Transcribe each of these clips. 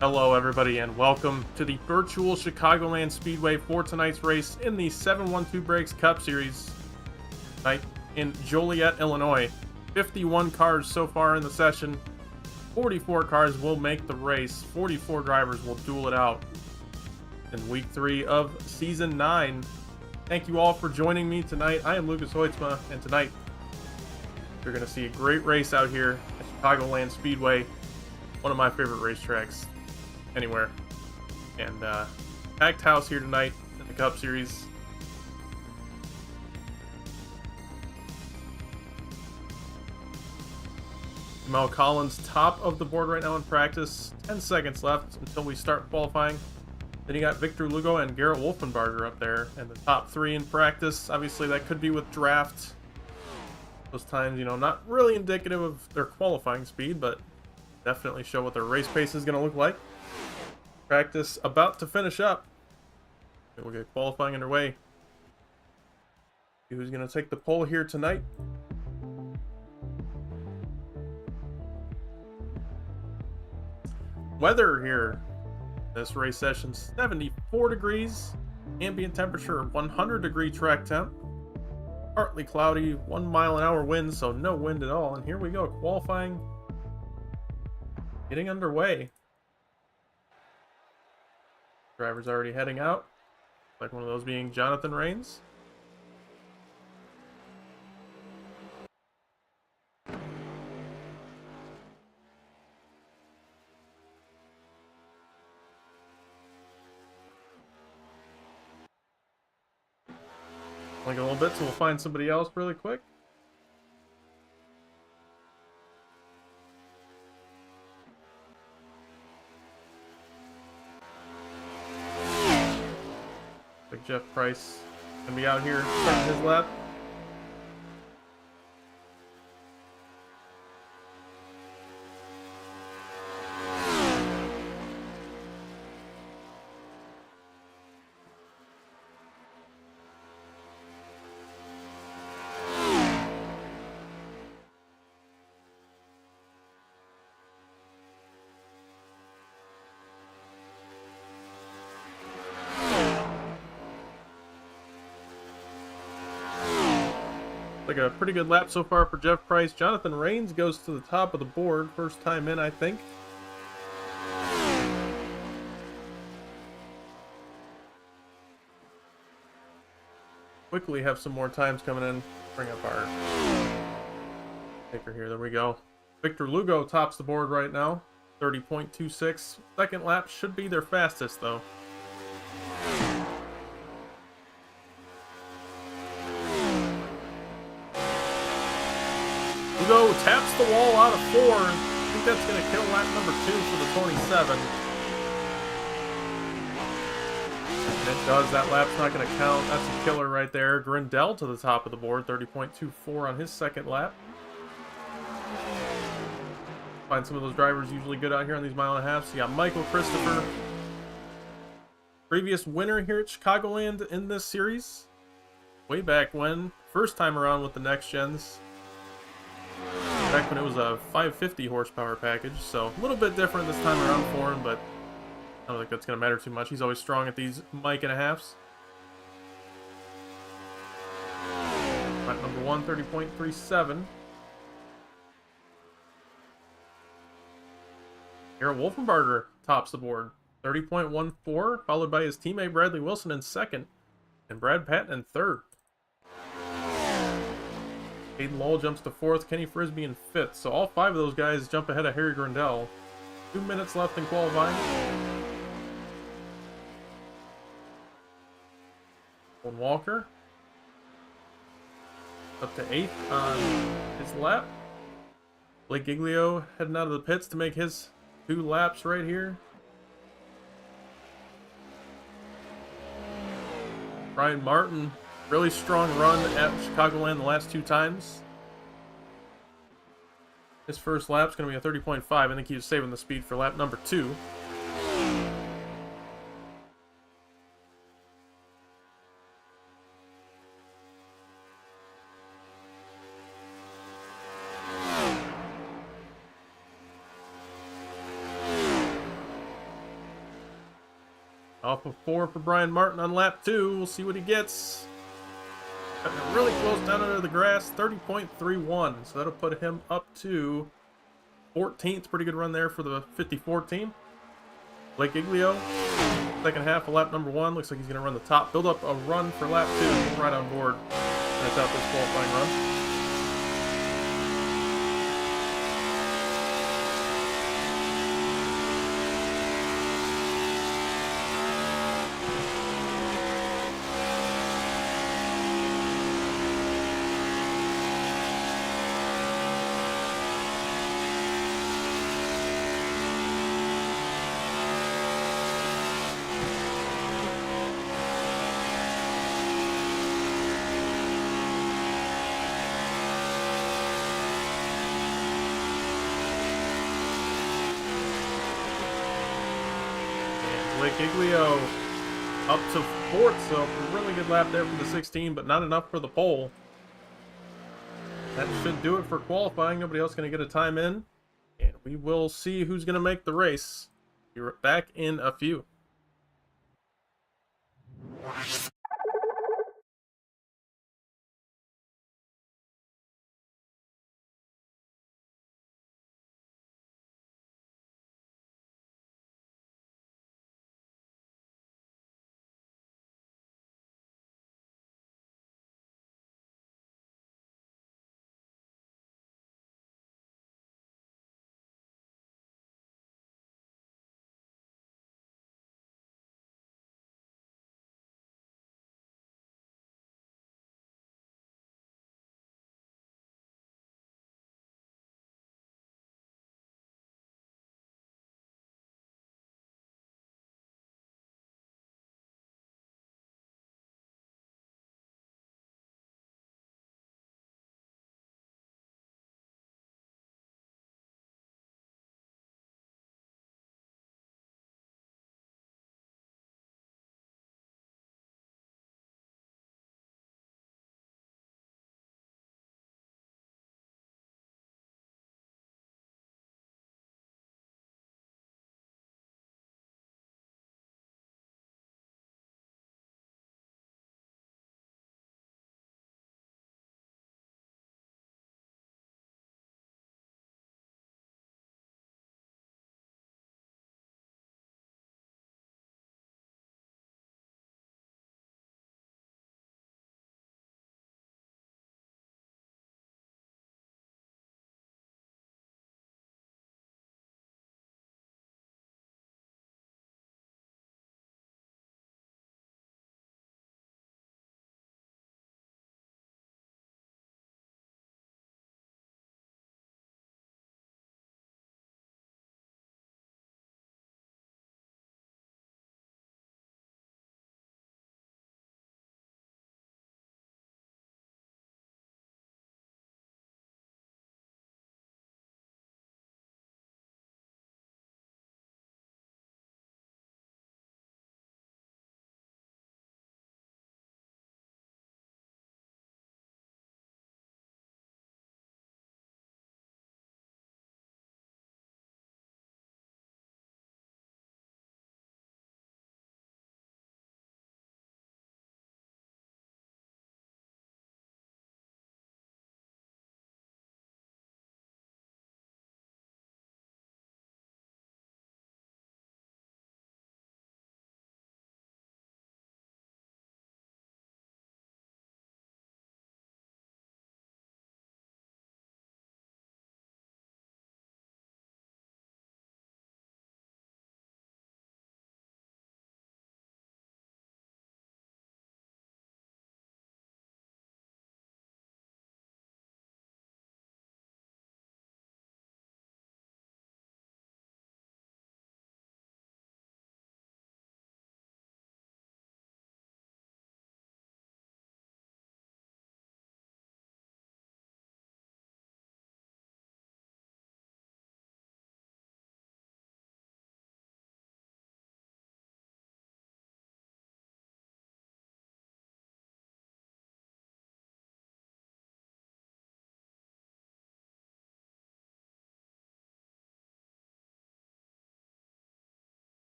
Hello, everybody, and welcome to the virtual Chicagoland Speedway for tonight's race in the 712Breaks Cup Series. Tonight in Joliet, Illinois. 51 cars so far in the session. 44 cars will make the race. 44 drivers will duel it out in week 3 of season 9. Thank you all for joining me tonight. I am Lucas Hoitzma, and tonight you're going to see a great race out here at Chicagoland Speedway, one of my favorite racetracks anywhere. And packed house here tonight in the Cup Series. Mel Collins top of the board right now in practice. 10 seconds left until we start qualifying. Then you got Victor Lugo and Garrett Wolfenbarger up there, and the top 3 in practice. Obviously that could be with draft. Those times, not really indicative of their qualifying speed, but definitely show what their race pace is going to look like. Practice about to finish up. And we'll get qualifying underway. See who's going to take the pole here tonight. Weather here. This race session, 74 degrees. Ambient temperature, 100-degree track temp. Partly cloudy, 1 mile an hour wind, so no wind at all. And here we go, qualifying. Getting underway. Driver's already heading out. Like one of those being Jonathan Rains. Like a little bit, so we'll find somebody else really quick. Like Jeff Price gonna be out here starting his lap. Like a pretty good lap so far for Jeff Price. Jonathan Rains goes to the top of the board. First time in, I think. Quickly have some more times coming in. Bring up our taker here. There we go. Victor Lugo tops the board right now. 30.26. Second lap should be their fastest, though. Lugo taps the wall out of 4. I think that's going to kill lap number 2 for the 27. And it does. That lap's not going to count. That's a killer right there. Grindel to the top of the board. 30.24 on his second lap. Find some of those drivers usually good out here on these mile and a half. So you got Michael Christopher. Previous winner here at Chicagoland in this series. Way back when. First time around with the next gens. Back when it was a 550 horsepower package, so a little bit different this time around for him, but I don't think that's going to matter too much. He's always strong at these mic and a halves. Lap number 1, 30.37. Garrett Wolfenbarger tops the board, 30.14, followed by his teammate Bradley Wilson in second, and Brad Patton in third. Hayden Lowell jumps to 4th, Kenny Frisbee in 5th. So all 5 of those guys jump ahead of Harry Grindel. 2 minutes left in qualifying. Owen Walker up to 8th on his lap. Blake Giglio heading out of the pits to make his 2 laps right here. Brian Martin, really strong run at Chicagoland the last 2 times. His first lap's going to be a 30.5. I think he was saving the speed for lap number 2. Off of 4 for Brian Martin on lap 2. We'll see what he gets. Cutting it really close down under the grass, 30.31. So that'll put him up to 14th. Pretty good run there for the 54 team. Blake Iglio, second half of lap number 1. Looks like he's going to run the top. Build up a run for lap 2. Right on board. That's out this qualifying run. Blake Iglio up to 4th, so a really good lap there for the 16, but not enough for the pole. That should do it for qualifying. Nobody else going to get a time in, and we will see who's going to make the race. Be right back in a few.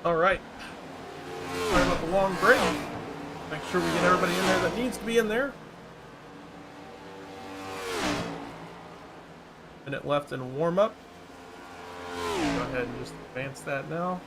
All right. Sorry about the long break. Make sure we get everybody in there that needs to be in there. Minute left in warm up. Go ahead and just advance that now.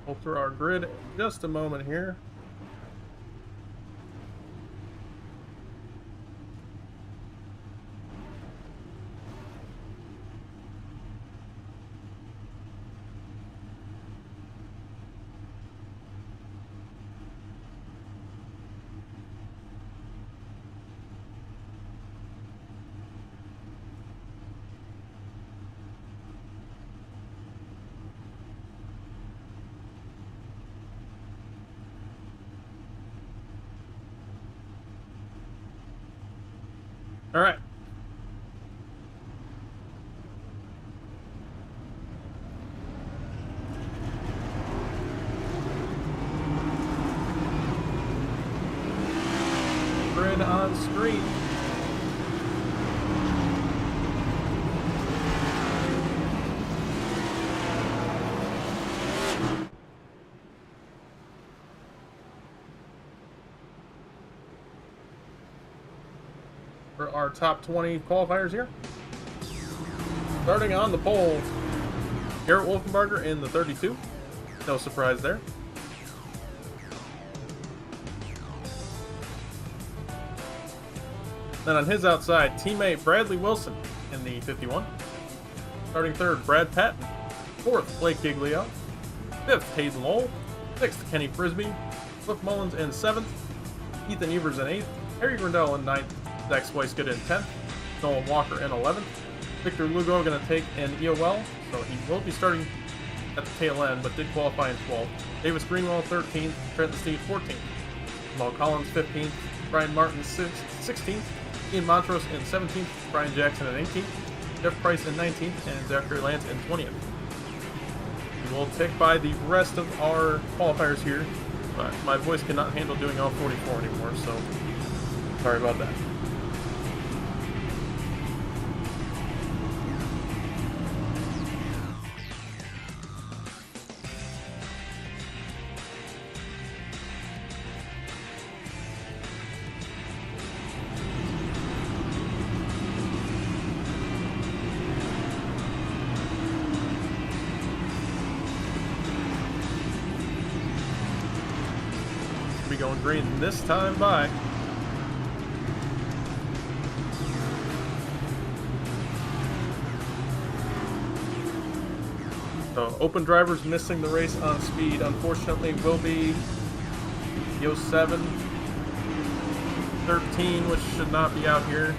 We'll through our grid in just a moment here. All right. Grid on screen. For our top 20 qualifiers here. Starting on the pole, Garrett Wolfenbarger in the 32. No surprise there. Then on his outside, teammate Bradley Wilson in the 51. Starting third, Brad Patton. Fourth, Blake Giglio. Fifth, Hayden Lowell. Sixth, Kenny Frisbee. Cliff Mullins in seventh. Ethan Evers in eighth. Harry Grindell in ninth. Zach Swicegood in 10th, Nolan Walker in 11th, Victor Lugo going to take an EOL, so he will be starting at the tail end, but did qualify in 12th. Davis Greenwell 13th, Trenton Steve 14th, Jamal Collins 15th, Brian Martin 16th, Ian Montrose in 17th, Brian Jackson in 18th, Jeff Price in 19th, and Zachary Lance in 20th. We will tick by the rest of our qualifiers here, but my voice cannot handle doing all 44 anymore, so sorry about that. Going green this time by. So open drivers missing the race on speed, unfortunately, will be Yo 7, 13, which should not be out here.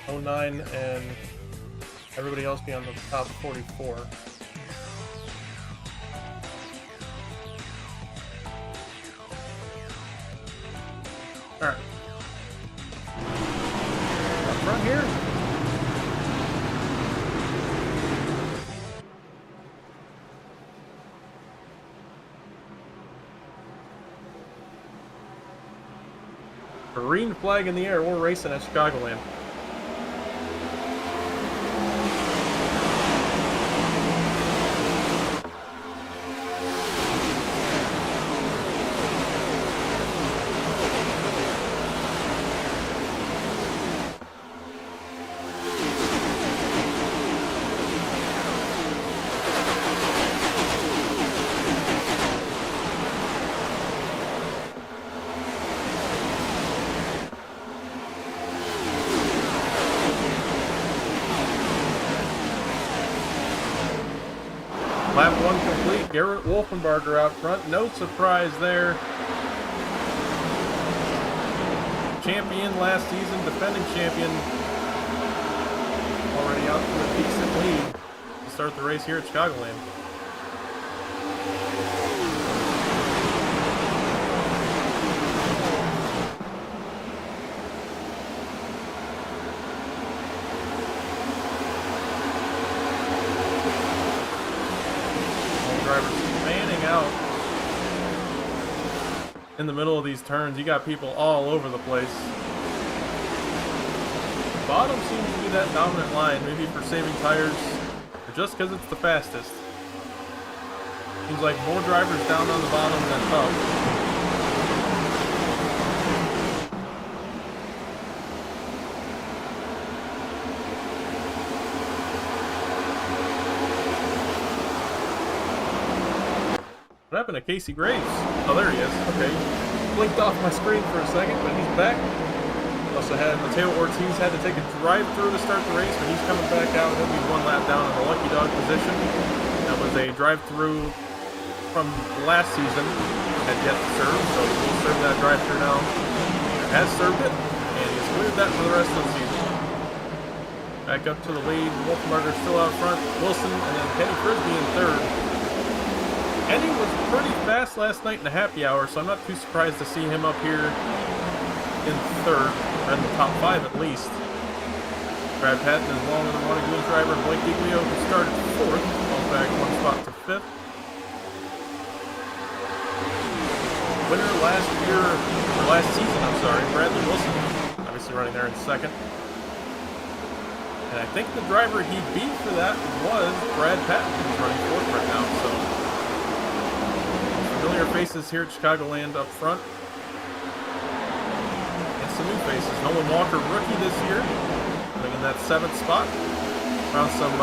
'09 and everybody else be on the top 44. Alright. Up front here. Green flag in the air, we're racing at Chicagoland. Lap 1 complete. Garrett Wolfenbarger out front. No surprise there. Champion last season, defending champion. Already out to a decent lead to start the race here at Chicagoland. Drivers fanning out in the middle of these turns. You got people all over the place. The bottom seems to be that dominant line, maybe for saving tires, or just because it's the fastest. Seems like more drivers down on the bottom than up. What happened to Casey Graves? Oh, there he is. Okay. Blinked off my screen for a second, but he's back. Also had Mateo Ortiz had to take a drive-through to start the race, but he's coming back out. He'll be one lap down in the lucky dog position. That was a drive-through from last season. Had yet to serve, so he will serve that drive-through now. Has served it, and he's cleared that for the rest of the season. Back up to the lead. Wolfenbarger still out front. Wilson, and then Kenny Frisbee in third. Kenny was pretty fast last night in the happy hour, so I'm not too surprised to see him up here in third, or in the top 5 at least. Brad Patton is longer than one wheel driver. Blake Giglio, who started 4th, falls back 1 spot to 5th. Winner last season, Bradley Wilson, obviously running there in 2nd. And I think the driver he beat for that was Brad Patton, who's running 4th right now, so familiar faces here at Chicagoland up front. And some new faces. Nolan Walker, rookie this year, coming in that 7th spot. Found some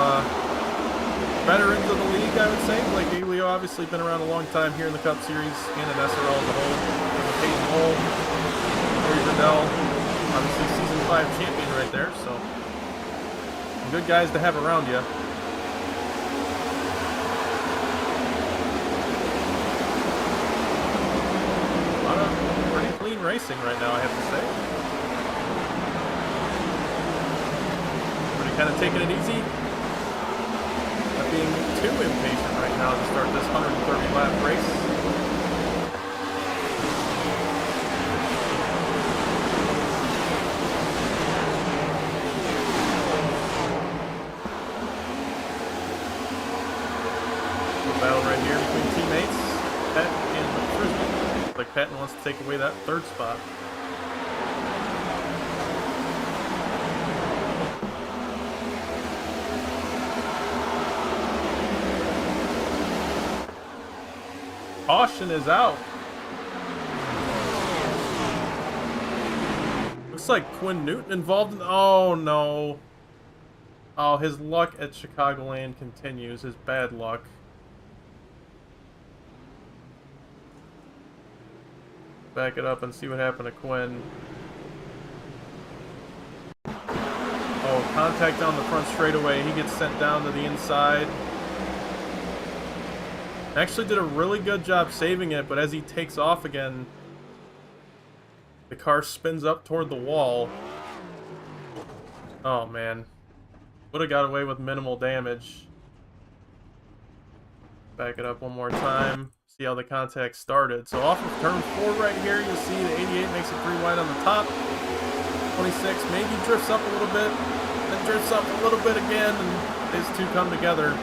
veterans of the league, I would say. Blake Giglio, obviously been around a long time here in the Cup Series and in SRL as a whole. Peyton Hole, Corey Verdell, obviously Season 5 champion right there, so some good guys to have around you. Clean racing right now, I have to say. Everybody kind of taking it easy. Not being too impatient right now to start this 130 lap race. The battle right here between teammates, Pat and Frisbee. Like Patton wants to take away that 3rd spot. Caution is out. Looks like Quinn Newton involved in... Oh, no. Oh, his luck at Chicagoland continues. His bad luck. Back it up and see what happened to Quinn. Oh, contact on the front straightaway. He gets sent down to the inside. Actually did a really good job saving it, but as he takes off again, the car spins up toward the wall. Oh, man. Would have got away with minimal damage. Back it up one more time. See how the contact started. So off of turn 4 right here, you'll see the 88 makes it 3 wide on the top. 26 maybe drifts up a little bit, then drifts up a little bit again, and these two come together.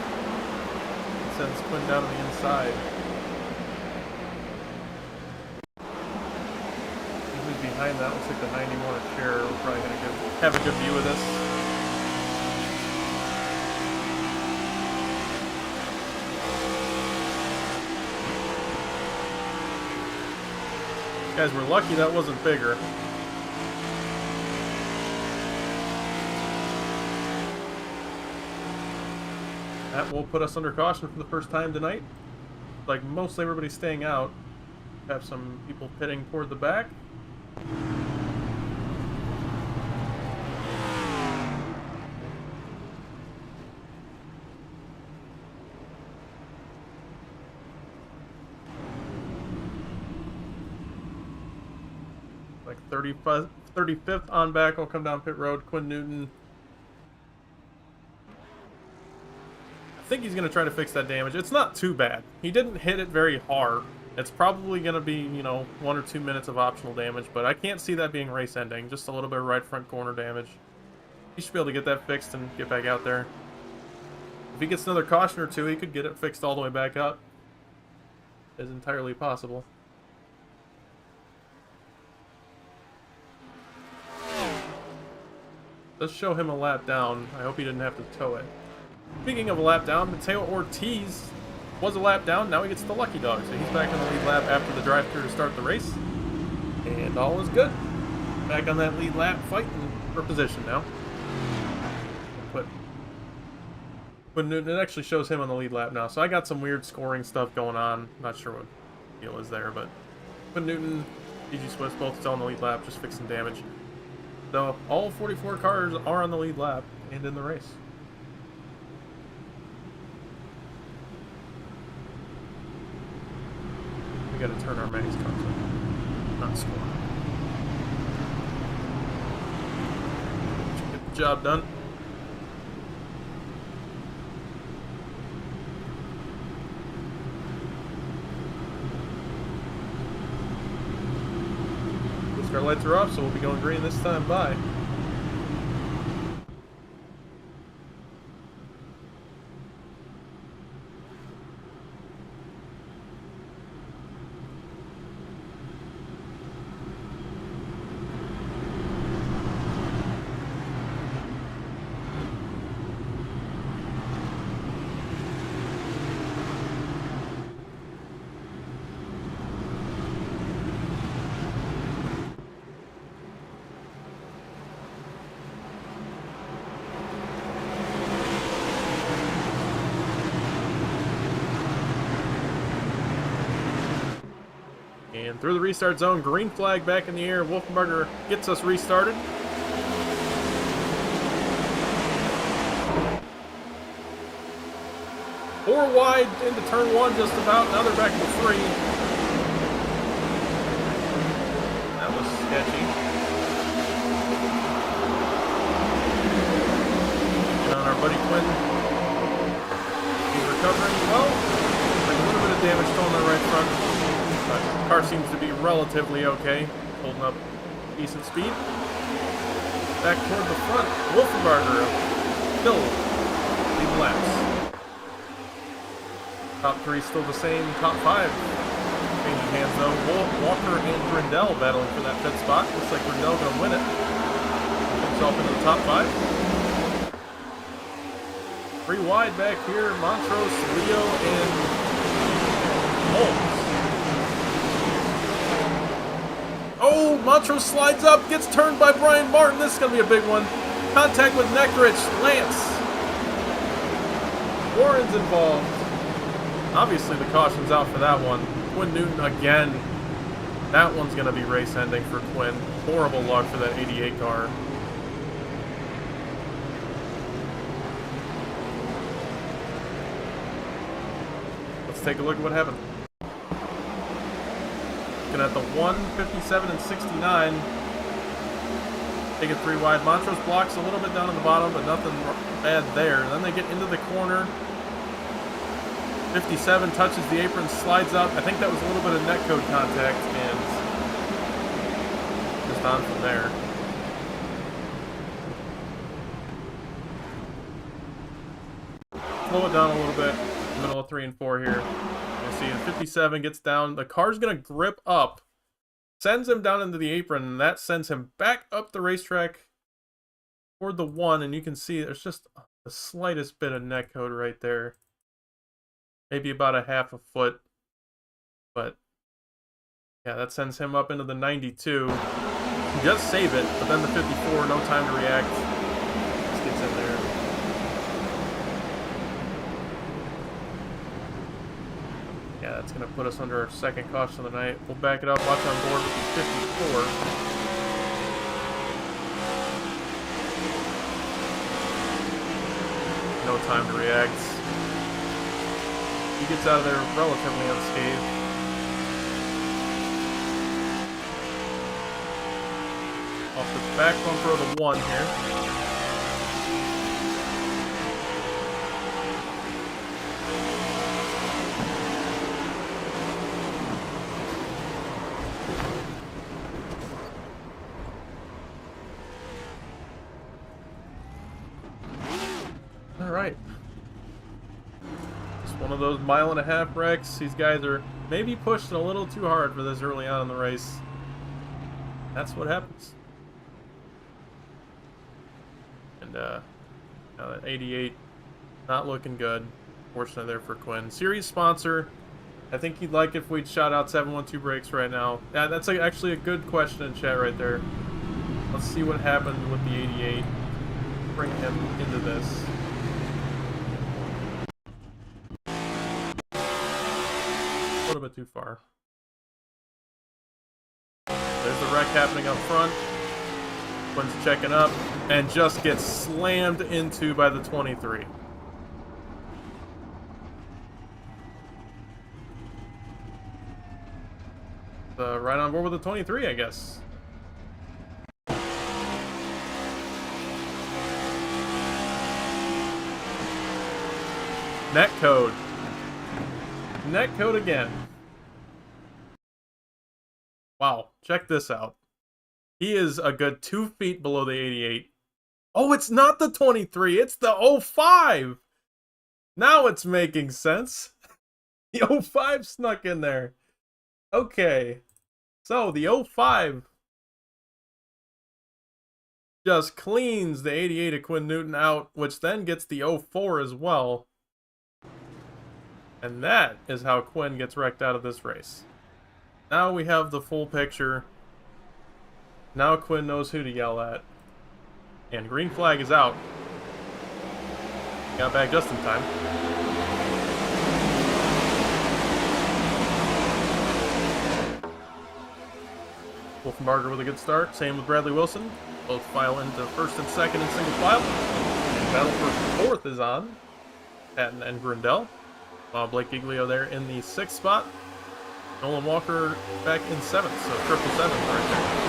Sends Quinn down to the inside. Who's behind that? Looks like the 91 chair. We're probably going to have a good view of this. Guys, we're lucky that wasn't bigger. That will put us under caution for the first time tonight. Like mostly everybody's staying out. Have some people pitting toward the back. like 35th on back. I'll come down pit road. Quinn Newton. I think he's going to try to fix that damage. It's not too bad. He didn't hit it very hard. It's probably going to be, you know, 1 or 2 minutes of optional damage, but I can't see that being race ending. Just a little bit of right front corner damage. He should be able to get that fixed and get back out there. If he gets another caution or two, he could get it fixed all the way back up. It's entirely possible. Let's show him a lap down. I hope he didn't have to tow it. Speaking of a lap down, Mateo Ortiz was a lap down. Now he gets the lucky dog. So he's back on the lead lap after the drive-thru to start the race. And all is good. Back on that lead lap, fighting for position now. But it actually shows him on the lead lap now. So I got some weird scoring stuff going on. Not sure what the deal is there, but Quinn Newton, DG Swift both still on the lead lap, just fixing damage. So all 44 cars are on the lead lap and in the race. We got to turn our max cars on, not score. Get the job done. Our lights are off, so we'll be going green this time. Bye. And through the restart zone, green flag back in the air. Wolfenbarger gets us restarted. Four wide into turn one just about. Now they're back to 3. That was sketchy. And on our buddy Quinn. He's recovering well. Like a little bit of damage still on the right front. But the car seems to be relatively okay, holding up decent speed. Back toward the front, Wolfenbarger still leading laps. Top 3 still the same, top 5 changing hands though. Walker and Grindel battling for that pit spot. Looks like Grindel going to win it. Himself into the top 5. 3 wide back here, Montrose, Leo, and Holmes. Oh, Montrose slides up, gets turned by Brian Martin. This is going to be a big one. Contact with Neckrich, Lance. Warren's involved. Obviously, the caution's out for that one. Quinn Newton again. That one's going to be race ending for Quinn. Horrible luck for that 88 car. Let's take a look at what happened. Looking at the 1, 57, and 69. Taking 3 wide. Montrose blocks a little bit down on the bottom, but nothing bad there. Then they get into the corner. 57 touches the apron, slides up. I think that was a little bit of netcode contact, and just on from there. Slow it down a little bit. Middle of 3 and 4 here. See, 57 gets down. The car's going to grip up, sends him down into the apron, and that sends him back up the racetrack toward the 1. And you can see there's just the slightest bit of netcode right there. Maybe about a half a foot. But yeah, that sends him up into the 92. He does save it, but then the 54, no time to react. Just gets in there. Yeah, that's going to put us under our second caution of the night. We'll back it up, watch on board with the 54. No time to react. He gets out of there relatively unscathed. Off the back bumper of the 1 here. Alright. Just one of those 1.5 wrecks. These guys are maybe pushing a little too hard for this early on in the race. That's what happens. And now that 88 not looking good. Fortunately there for Quinn. Series sponsor. I think he'd like if we'd shout out 712Breaks right now. Yeah, that's actually a good question in chat right there. Let's see what happens with the 88. Bring him into this. A little bit too far. There's the wreck happening up front. Quinn's checking up and just gets slammed into by the 23. Right on board with the 23, I guess. Netcode. Netcode again. Wow, check this out. He is a good 2 feet below the 88. Oh, it's not the 23, it's the 05! Now it's making sense. The 05 snuck in there. Okay. So, the 05 just cleans the 88 of Quinn Newton out, which then gets the 04 as well. And that is how Quinn gets wrecked out of this race. Now we have the full picture. Now Quinn knows who to yell at. And green flag is out. Got back just in time. Wolfenbarger with a good start. Same with Bradley Wilson. Both file into first and second in single file. And battle for fourth is on. Patton and Grundell. Blake Giglio there in the 6th spot. Nolan Walker back in 7th, so 777 right there.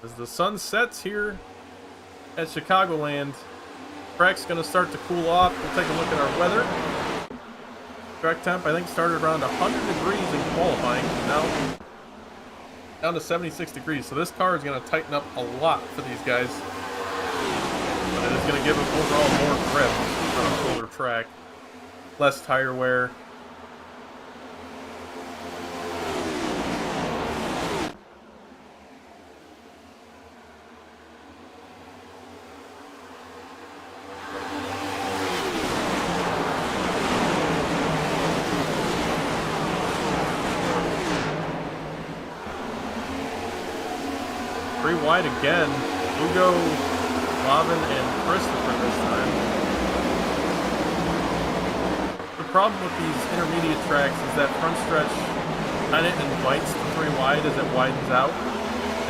As the sun sets here at Chicagoland, track's going to start to cool off. We'll take a look at our weather. Track temp, I think, started around 100 degrees in qualifying. Now down to 76 degrees. So this car is going to tighten up a lot for these guys. But it is going to give them overall more grip on a colder track. Less tire wear. Wide again. Hugo, Lavin, and Christopher this time. The problem with these intermediate tracks is that front stretch kind of invites the 3 wide as it widens out.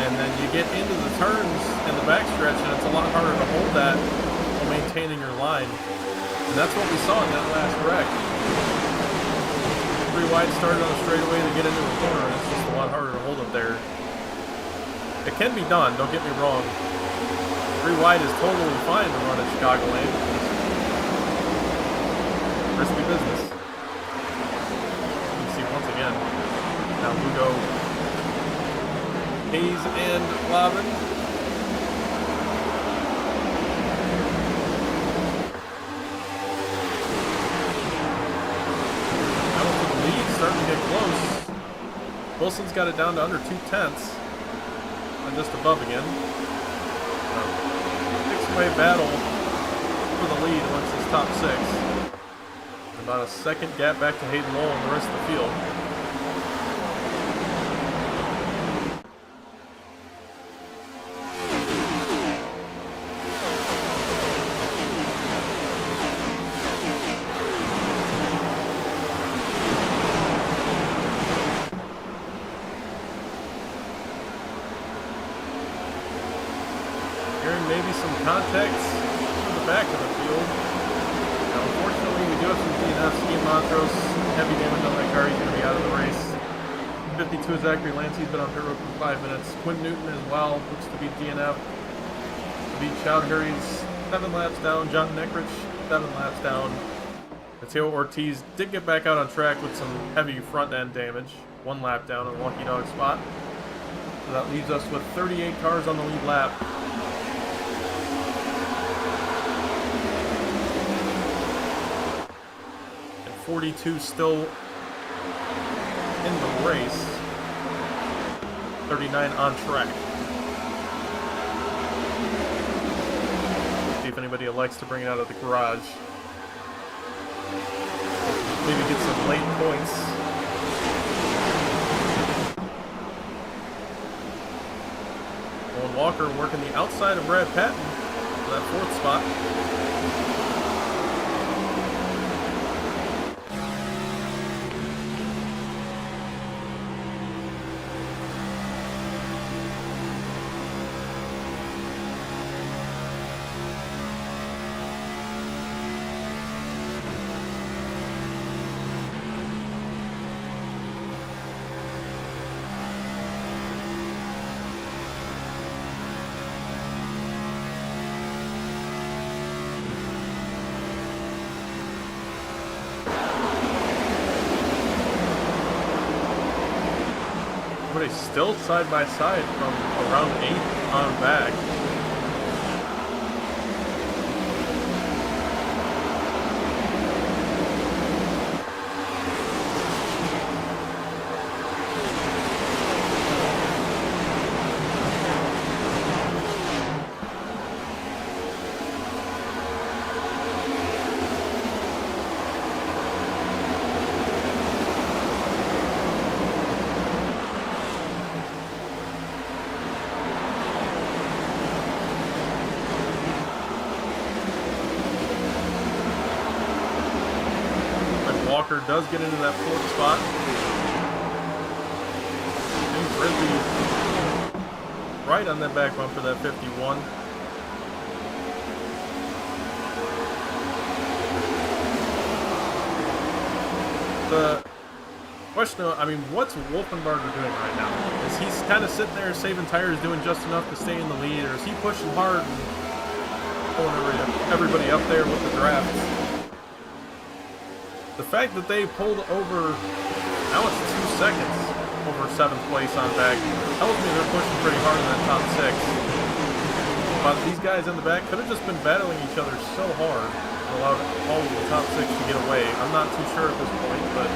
And then you get into the turns and the back stretch, and it's a lot harder to hold that while maintaining your line. And that's what we saw in that last wreck. 3 wide started on a straightaway to get into a corner, and it's just a lot harder to hold it there. It can be done, don't get me wrong. 3 wide is totally fine to run at Chicagoland. Risky business. You can see once again. Now Lugo, Hayes, and Lavin. Now for the lead, starting to get close. Wilson's got it down to under 2/10. Just above again. 6-way battle for the lead amongst this top 6. About a second gap back to Hayden Lowell and the rest of the field. some contacts in the back of the field. Now, unfortunately, we do have some DNFs. Ian Montrose, heavy damage on that car. He's going to be out of the race. 52 is Zachary Lance. He's been on pit road for 5 minutes. Quinn Newton as well. Looks to be DNF. Lee Chowdhury's 7 laps down. John Neckrich, 7 laps down. Mateo Ortiz did get back out on track with some heavy front end damage. 1 lap down on a lucky dog spot. So that leaves us with 38 cars on the lead lap. And 42 still in the race. 39 on track. See if anybody likes to bring it out of the garage. Maybe get some late points. Owen Walker working the outside of Brad Patton for that 4th spot. Everybody's still side by side from around 8th on back. Walker does get into that 4th spot. And Frisbee right on that back bumper, that 51. The question, I mean, what's Wolfenbarger doing right now? Is he kind of sitting there saving tires, doing just enough to stay in the lead, or is he pushing hard and pulling everybody up there with the draft? The fact that they pulled over, now it's 2 seconds over 7th place on back, tells me they're pushing pretty hard in that top 6. But these guys in the back could have just been battling each other so hard and allowed all of the top 6 to get away. I'm not too sure at this point, but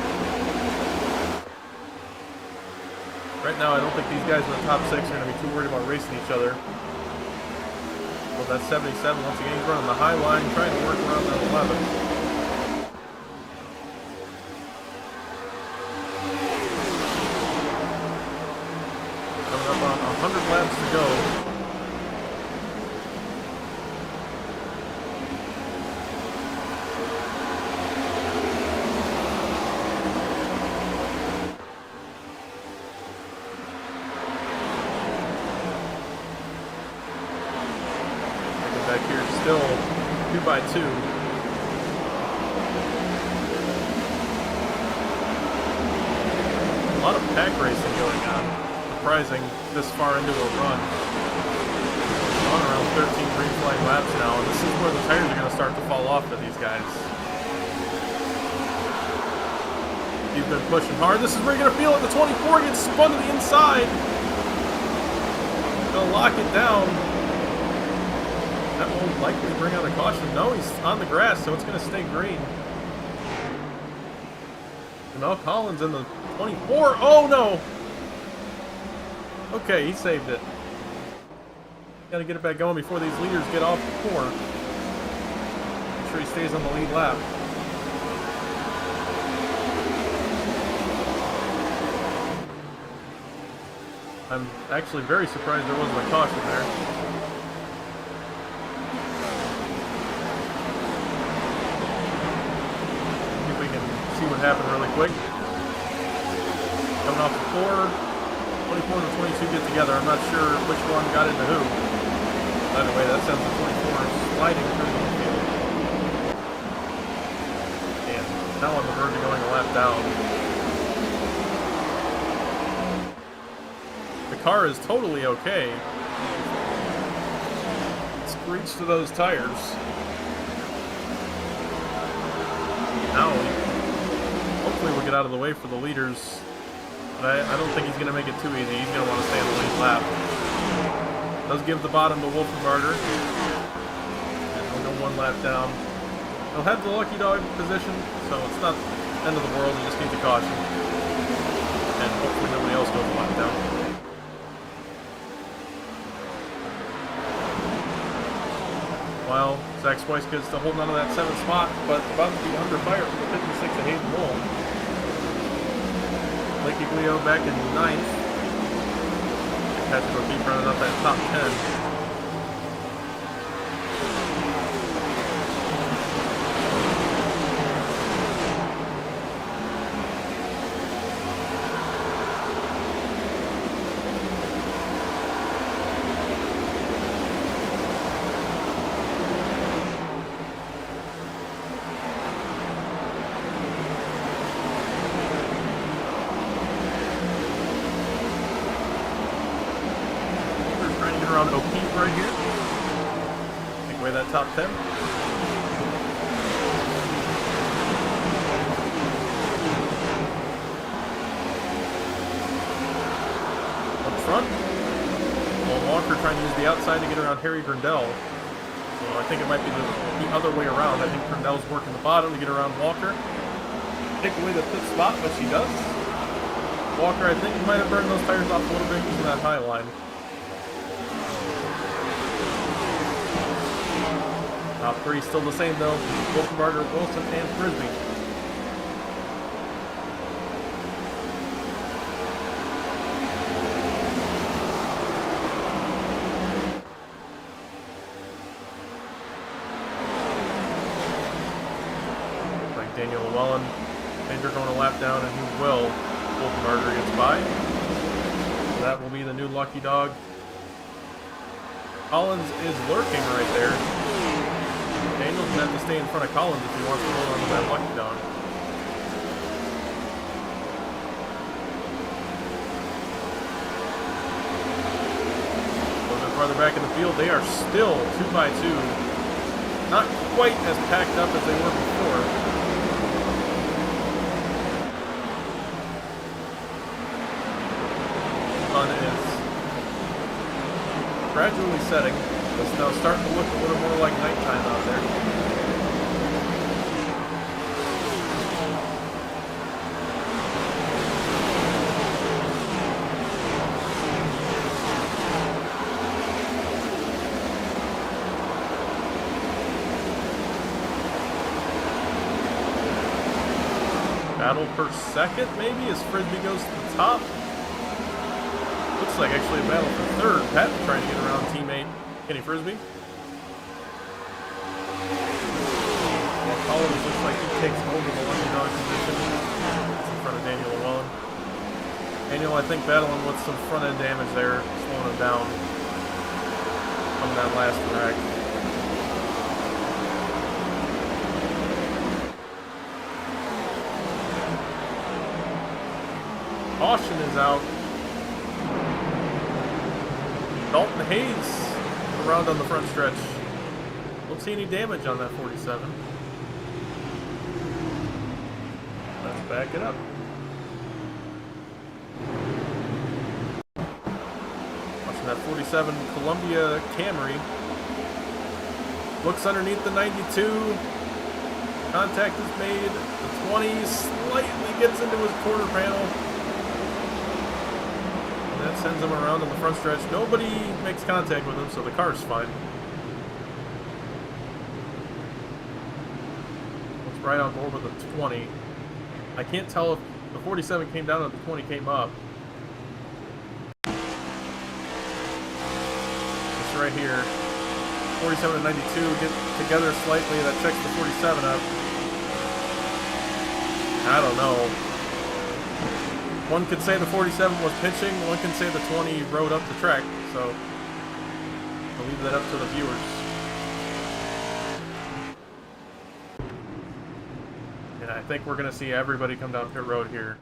right now I don't think these guys in the top 6 are going to be too worried about racing each other. Well, that's 77. Once again, he's running the high line, trying to work around that 11. Up on 100 laps to go. Back here still 2 by 2. A lot of pack racing going on. Surprising this far into a run. On around 13 green flag laps now, and this is where the tires are going to start to fall off for these guys. You've been pushing hard. This is where you're going to feel it. The 24 gets spun to the inside. They'll lock it down. That will likely bring out a caution. No, he's on the grass, so it's going to stay green. Jamel Collins in the 24. Oh, no. Okay, he saved it. Got to get it back going before these leaders get off the corner. Make sure he stays on the lead lap. I'm actually very surprised there wasn't a caution there. See if we can see what happened really quick. Coming off the 4. 24 and 22 get together. I'm not sure which one got into who. By the way, that sends the 24 sliding through the field. And now on the verge of going a lap down. The car is totally okay. Screech to those tires. Now, hopefully we'll get out of the way for the leaders. But I don't think he's going to make it too easy. He's going to want to stay on the lead lap. Does give the bottom to Wolfenbarger. And we'll go one lap down. He'll have the lucky dog position, so it's not the end of the world. He just needs a caution. And hopefully nobody else goes a lap down. Well, Zach Swiska is still holding on to that 7th spot, but about to be under fire from the 56 of Hayden Bull. Blakey Glio back in 9th. Patrick will keep running up that top 10. Around O'Keefe right here. Take away that top 10. Up front, well, Walker trying to use the outside to get around Harry Grindell. So I think it might be the other way around. I think Grindell's working the bottom to get around Walker. Take away the 5th spot, but she does. Walker, I think he might have burned those tires off a little bit using that high line. Top 3 still the same though. Wolfenbarger, Wilson, and Frisbee. Like Daniel Llewellyn. Bender going a lap down, and he will. Wolfenbarger gets by. So that will be the new lucky dog. Collins is lurking right there. Daniel's going to have to stay in front of Collins if he wants to hold on to that lucky dog. A little bit farther back in the field, they are still 2 by 2. Not quite as packed up as they were before. The sun is gradually setting. It's now starting to look a little more like nighttime out there. Battle per second, maybe, as Frisbee goes to the top. Looks like actually a battle for 3rd. Pat trying to get around teammate Kenny Frisbee. Well, Collins looks like he takes over the lucky dog position. It's in front of Daniel Llewellyn. Daniel, I think, battling with some front end damage there, slowing him down from that last wreck. Caution is out. Dalton Hayes around on the front stretch. Don't see any damage on that 47. Let's back it up. Watching that 47 Columbia Camry. Looks underneath the 92. Contact is made. The 20 slightly gets into his quarter panel. That sends him around on the front stretch. Nobody makes contact with him, so the car's fine. Looks right on board with the 20. I can't tell if the 47 came down or the 20 came up. It's right here. 47 and 92 get together slightly. That checks the 47 up. I don't know. One could say the 47 was pitching, one can say the 20 rode up the track, so the leave that up to the viewers. And I think we're going to see everybody come down pit road here.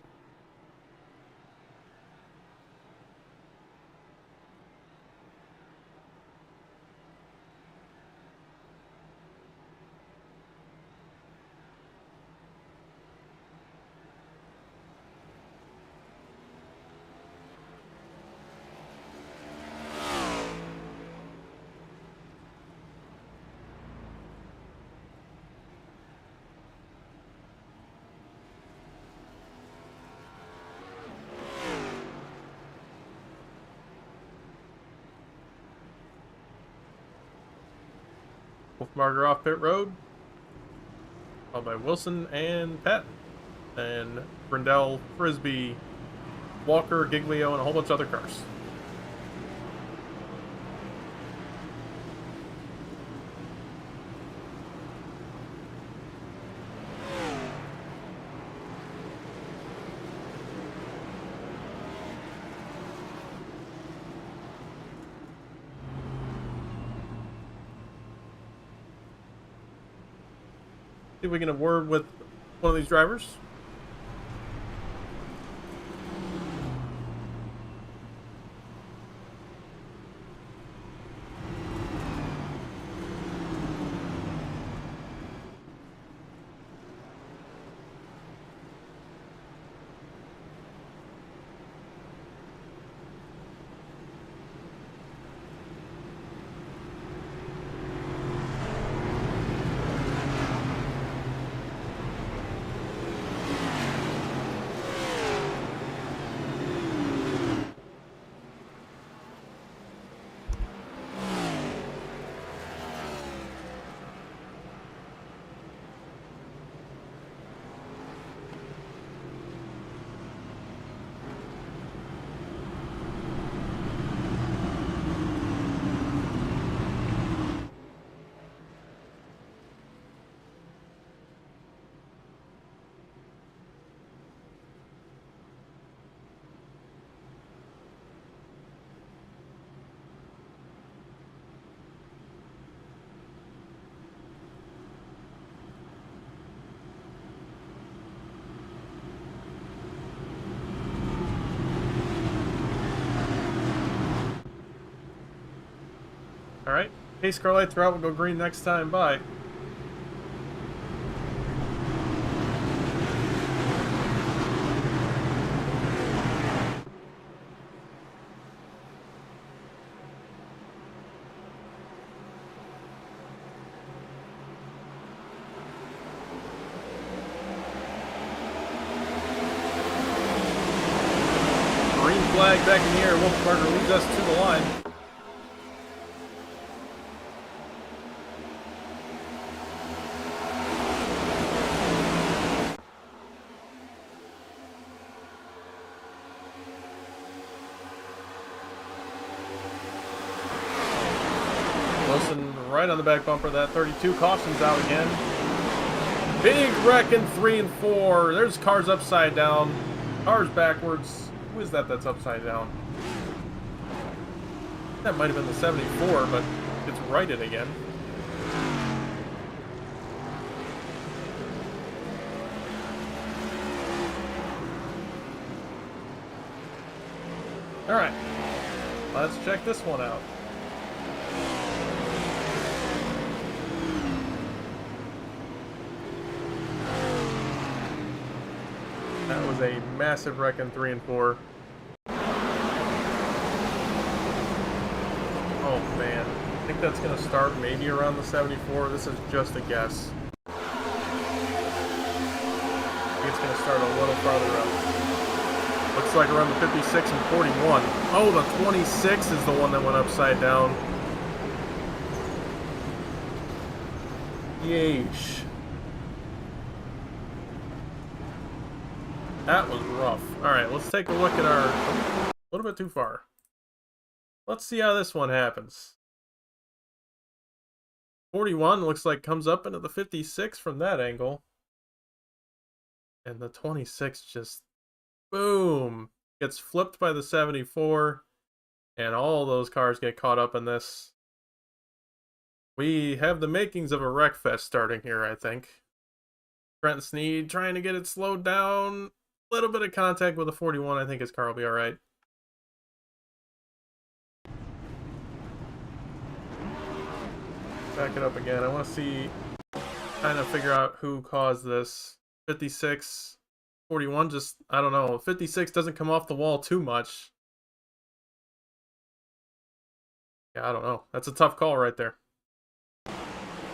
Wolfmarger off pit road, followed by Wilson and Pett, and Brindell, Frisbee, Walker, Giglio, and a whole bunch of other cars. See if we can have a word with one of these drivers. Alright, pace car lights are out, we'll go green next time, bye. Green flag back in the air, Wolfmarger leads us to the line. Wilson right on the back bumper of that 32. Caution's out again. Big wreck in 3 and 4. There's cars upside down. Cars backwards. Who is that that's upside down? That might have been the 74, but it's righted again. Alright. Let's check this one out. That was a massive wreck in 3 and 4. Oh man, I think that's going to start maybe around the 74. This is just a guess. I think it's going to start a little farther up. Looks like around the 56 and 41. Oh, the 26 is the one that went upside down. Yeesh. That was rough. Alright, let's take a look at our... a little bit too far. Let's see how this one happens. 41 looks like comes up into the 56 from that angle. And the 26 just... boom! Gets flipped by the 74. And all those cars get caught up in this. We have the makings of a wreck fest starting here, I think. Trent Sneed trying to get it slowed down. A little bit of contact with a 41. I think his car will be all right. Back it up again. I want to see, kind of figure out who caused this. 56, 41, just, I don't know. 56 doesn't come off the wall too much. Yeah, I don't know. That's a tough call right there.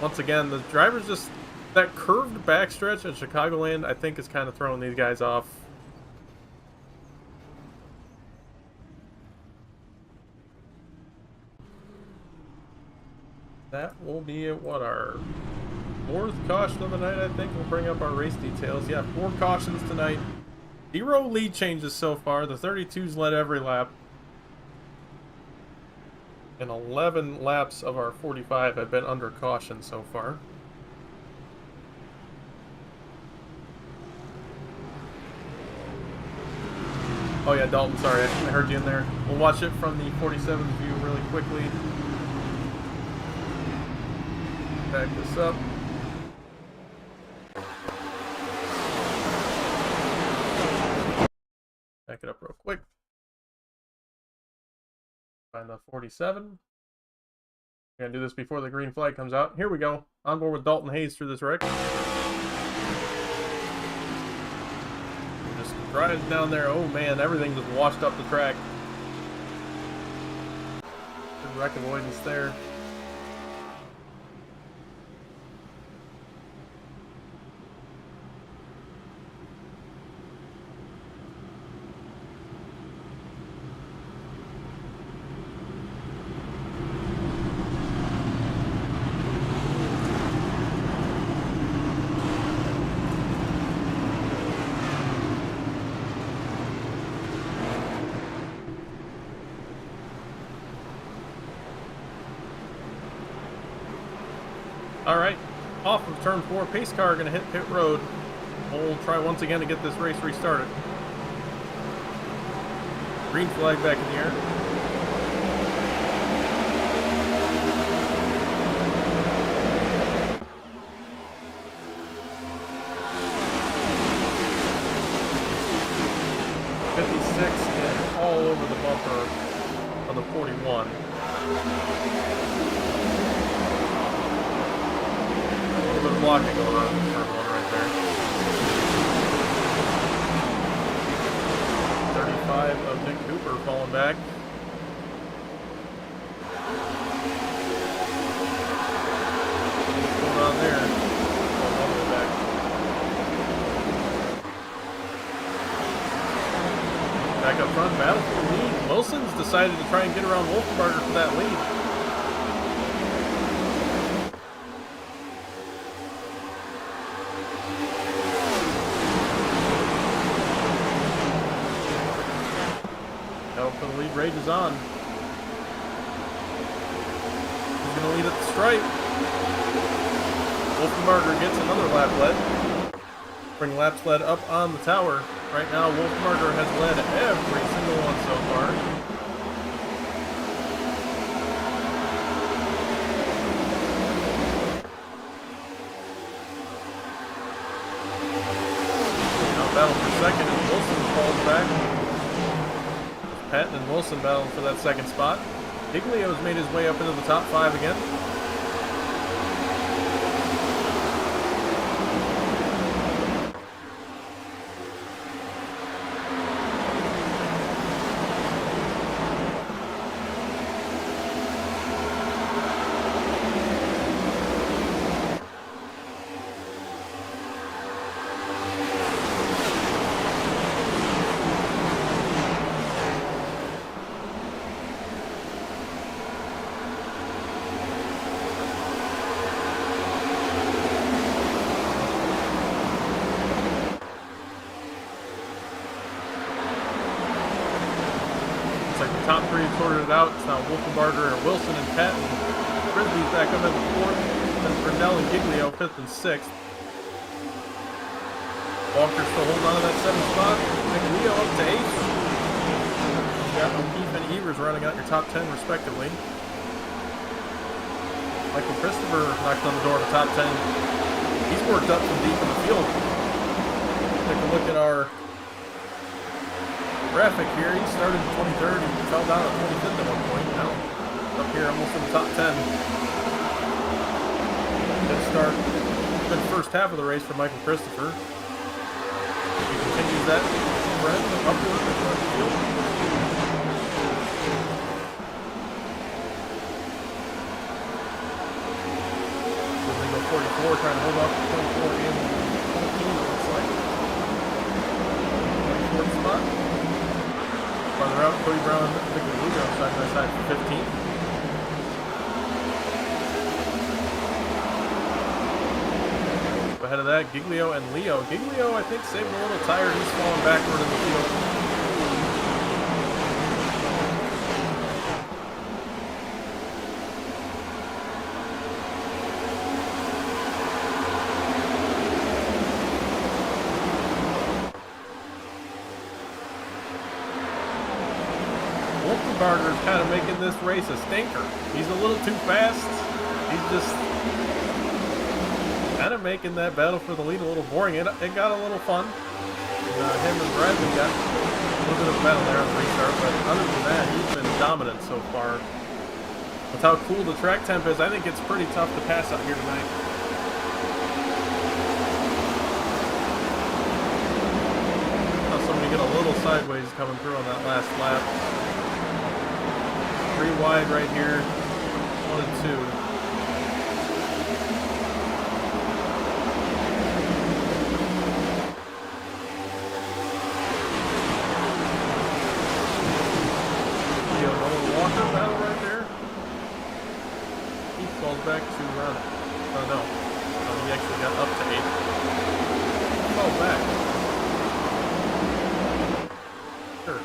Once again, the drivers just, that curved backstretch at Chicagoland, I think is kind of throwing these guys off. That will be what, our 4th caution of the night, I think. We'll bring up our race details. Yeah, 4 cautions tonight. 0 lead changes so far. The 32s led every lap. And 11 laps of our 45 have been under caution so far. Oh yeah, Dalton, sorry, I heard you in there. We'll watch it from the 47 view really quickly. Back this up. Back it up real quick. Find the 47. We're gonna do this before the green flag comes out. Here we go. On board with Dalton Hayes through this wreck. Just drives down there. Oh man, everything just washed up the track. Good wreck avoidance there. Alright, off of turn 4, pace car going to hit pit road. We'll try once again to get this race restarted. Green flag back in the air. And all over the bumper on the 41. A little bit of blocking going on in turn 1 right there. 35 of Nick Cooper falling back. What's going on there? Oh, all the way back. Back up front, battle for the lead. Wilson's decided to try and get around Wolfenbarger for that lead. Battle for the lead rages on. He's going to lead at the stripe. Wolfenbarger gets another lap led. Bring laps led up on the tower. Right now, Wolfenbarger has led every single one so far. Now battle for second as Wilson falls back. Patton and Wilson battling for that second spot. Giglio's made his way up into the top 5 again. Top 3 sorted it out. It's now Wolfenbarger and Wilson and Patton. Frisbee's back up at the 4th. Then Brunel and Giglio 5th and 6th. Walker still holding on to that 7th spot. Giglio up to 8th. You got O'Keefe and Evers running out your top 10 respectively. Michael Christopher knocked on the door of the top 10. He's worked up from deep in the field. Take a look at our graphic here. He started in 23rd and fell down at 25th at one point. Now up here almost in the top 10. Good start. Good first half of the race for Michael Christopher. He continues that trend upward across the field. So they go 44, trying to hold up 24 and 14, it looks like. 24th spot. Farther out, Cody Brown and Victor Lugo side by side for 15th. Ahead of that, Giglio and Leo. Giglio, I think, saving a little tire. He's falling backward in the field. Wolfenbarger's kind of making this race a stinker. He's a little too fast. He's just kind of making that battle for the lead a little boring. It got a little fun. Him and Bradley got a little bit of a battle there on the restart, but other than that, he's been dominant so far. With how cool the track temp is, I think it's pretty tough to pass out here tonight. Saw somebody get a little sideways coming through on that last lap. 3 wide right here, 1 and 2. Battle right there. He falls back to around. Oh no. Oh, he actually got up to 8th. Fall back. Sure.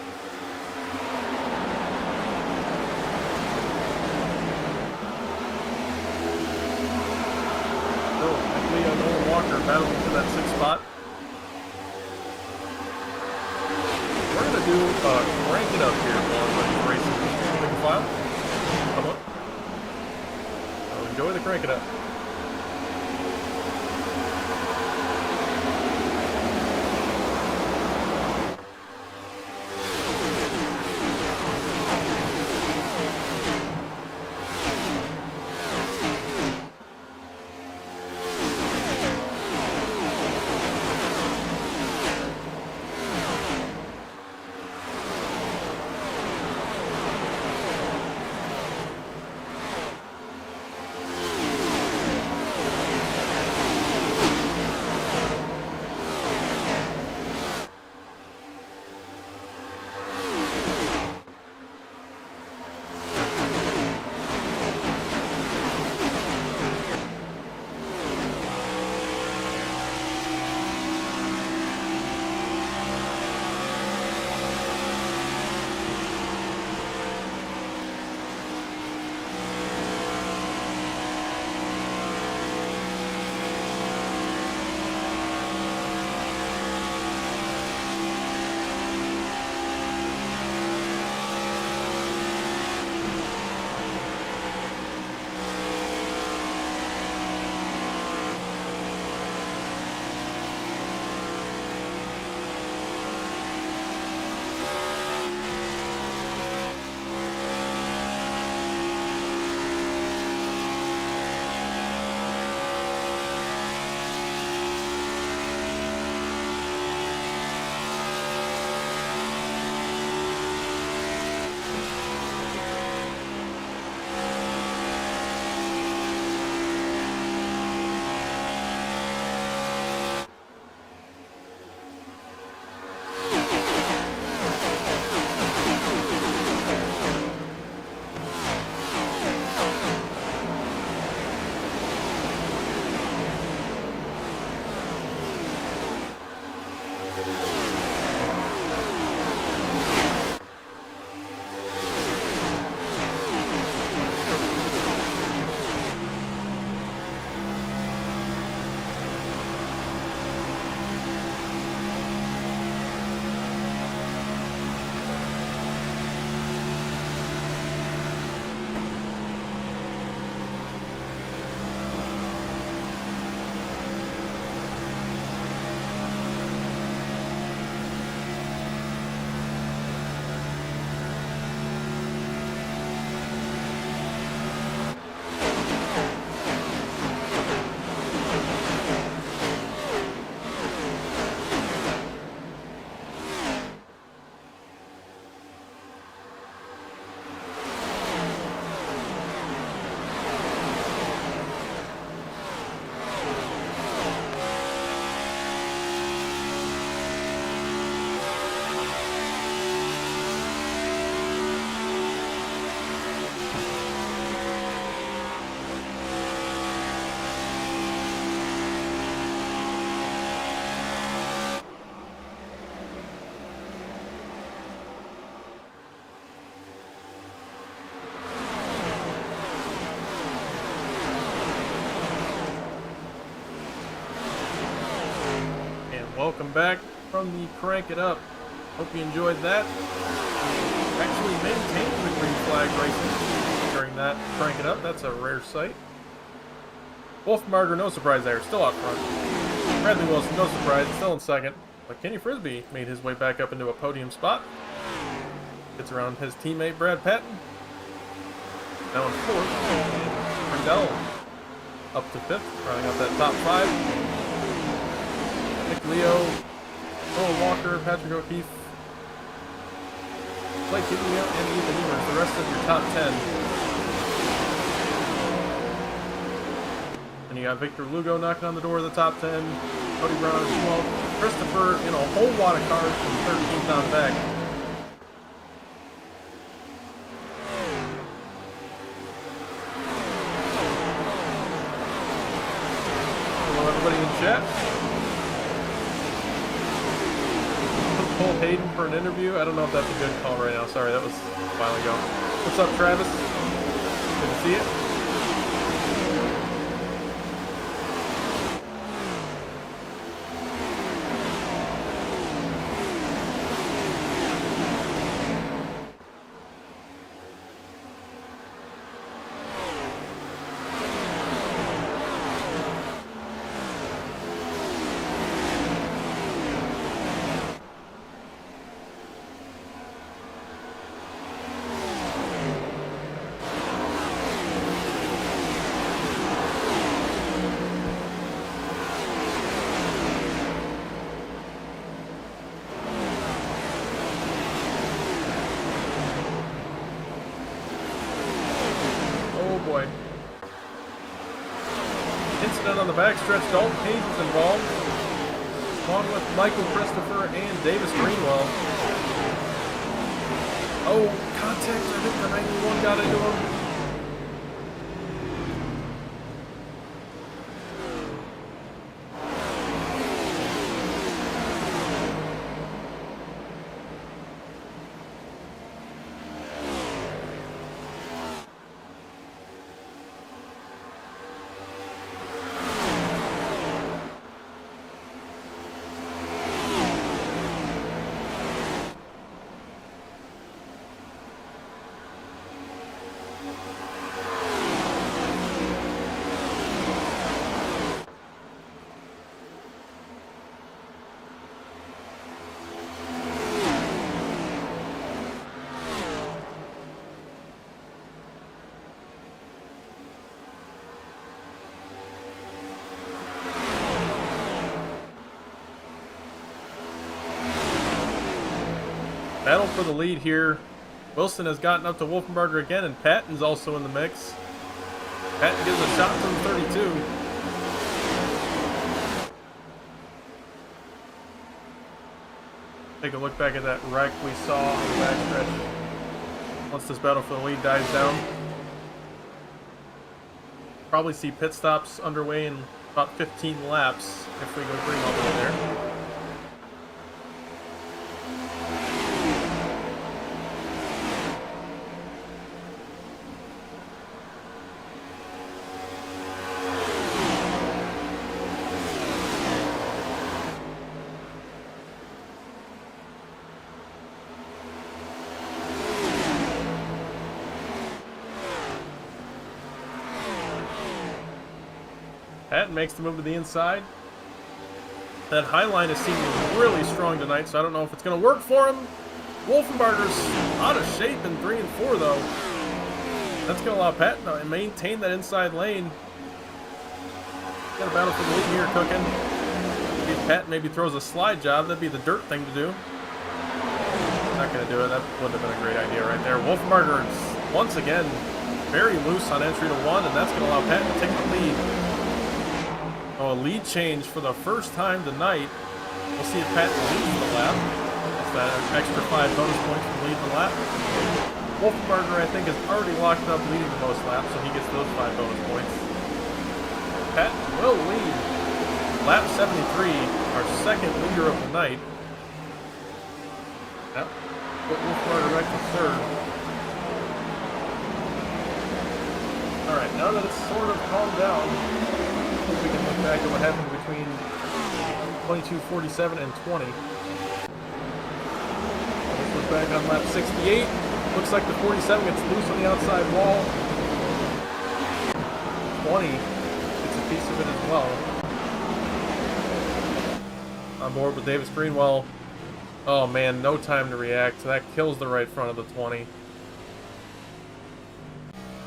So, Leo Nolan Walker battling for that 6th spot. We're gonna do rank it up here while everybody's racing. File. Come on. Oh, enjoy the crank it up. Welcome back from the Crank It Up. Hope you enjoyed that. Actually maintained the green flag racing during that Crank It Up. That's a rare sight. Wolfenbarger, no surprise there, still out front. Bradley Wilson, no surprise, still in second. But Kenny Frisbee made his way back up into a podium spot. Gets around his teammate Brad Patton. Now in fourth. Brindell up to fifth, rounding out that top five. Nick Leo, Noah Walker, Patrick O'Keefe, Blake Giglio, and Ethan Evers, the rest of your top 10. And you got Victor Lugo knocking on the door of the top 10, Cody Brown at 12th, Christopher in a whole lot of cars from 13th on back. Hello everybody in chat. Pull Hayden for an interview. I don't know if that's a good call right now. Sorry, that was a while ago. What's up, Travis? Good to see you. Incident on the backstretch. Dalton Hayes is involved, along with Michael Christopher and Davis Greenwell. Oh, contact. I think the 91 got into him. Battle for the lead here. Wilson has gotten up to Wolfenbarger again, and Patton's also in the mix. Patton gives a shot from 32. Take a look back at that wreck we saw on the backstretch. Once this battle for the lead dies down, probably see pit stops underway in about 15 laps if we go green all the way there. Patton makes the move to the inside. That high line is seeming really strong tonight, so I don't know if it's going to work for him. Wolfenbarger's out of shape in 3 and 4, though. That's going to allow Patton to maintain that inside lane. Got a battle for the lead here cooking. If Patton maybe throws a slide job, that'd be the dirt thing to do. Not going to do it. That wouldn't have been a great idea right there. Wolfenbarger is, once again, very loose on entry to 1, and that's going to allow Patton to take the lead. Oh, a lead change for the first time tonight. We'll see if Patton leads the lap. That's that extra 5 bonus points from leading the lap. Wolfenbarger, I think, is already locked up leading the most laps, so he gets those 5 bonus points. Patton will lead lap 73, our second leader of the night. Yep. Put Wolfenbarger right to third. Alright, now that it's sort of calmed down, we can look back at what happened between 22, 47, and 20. This was back on lap 68. Looks like the 47 gets loose on the outside wall. 20 gets a piece of it as well. On board with Davis Greenwell. Oh man, no time to react. That kills the right front of the 20.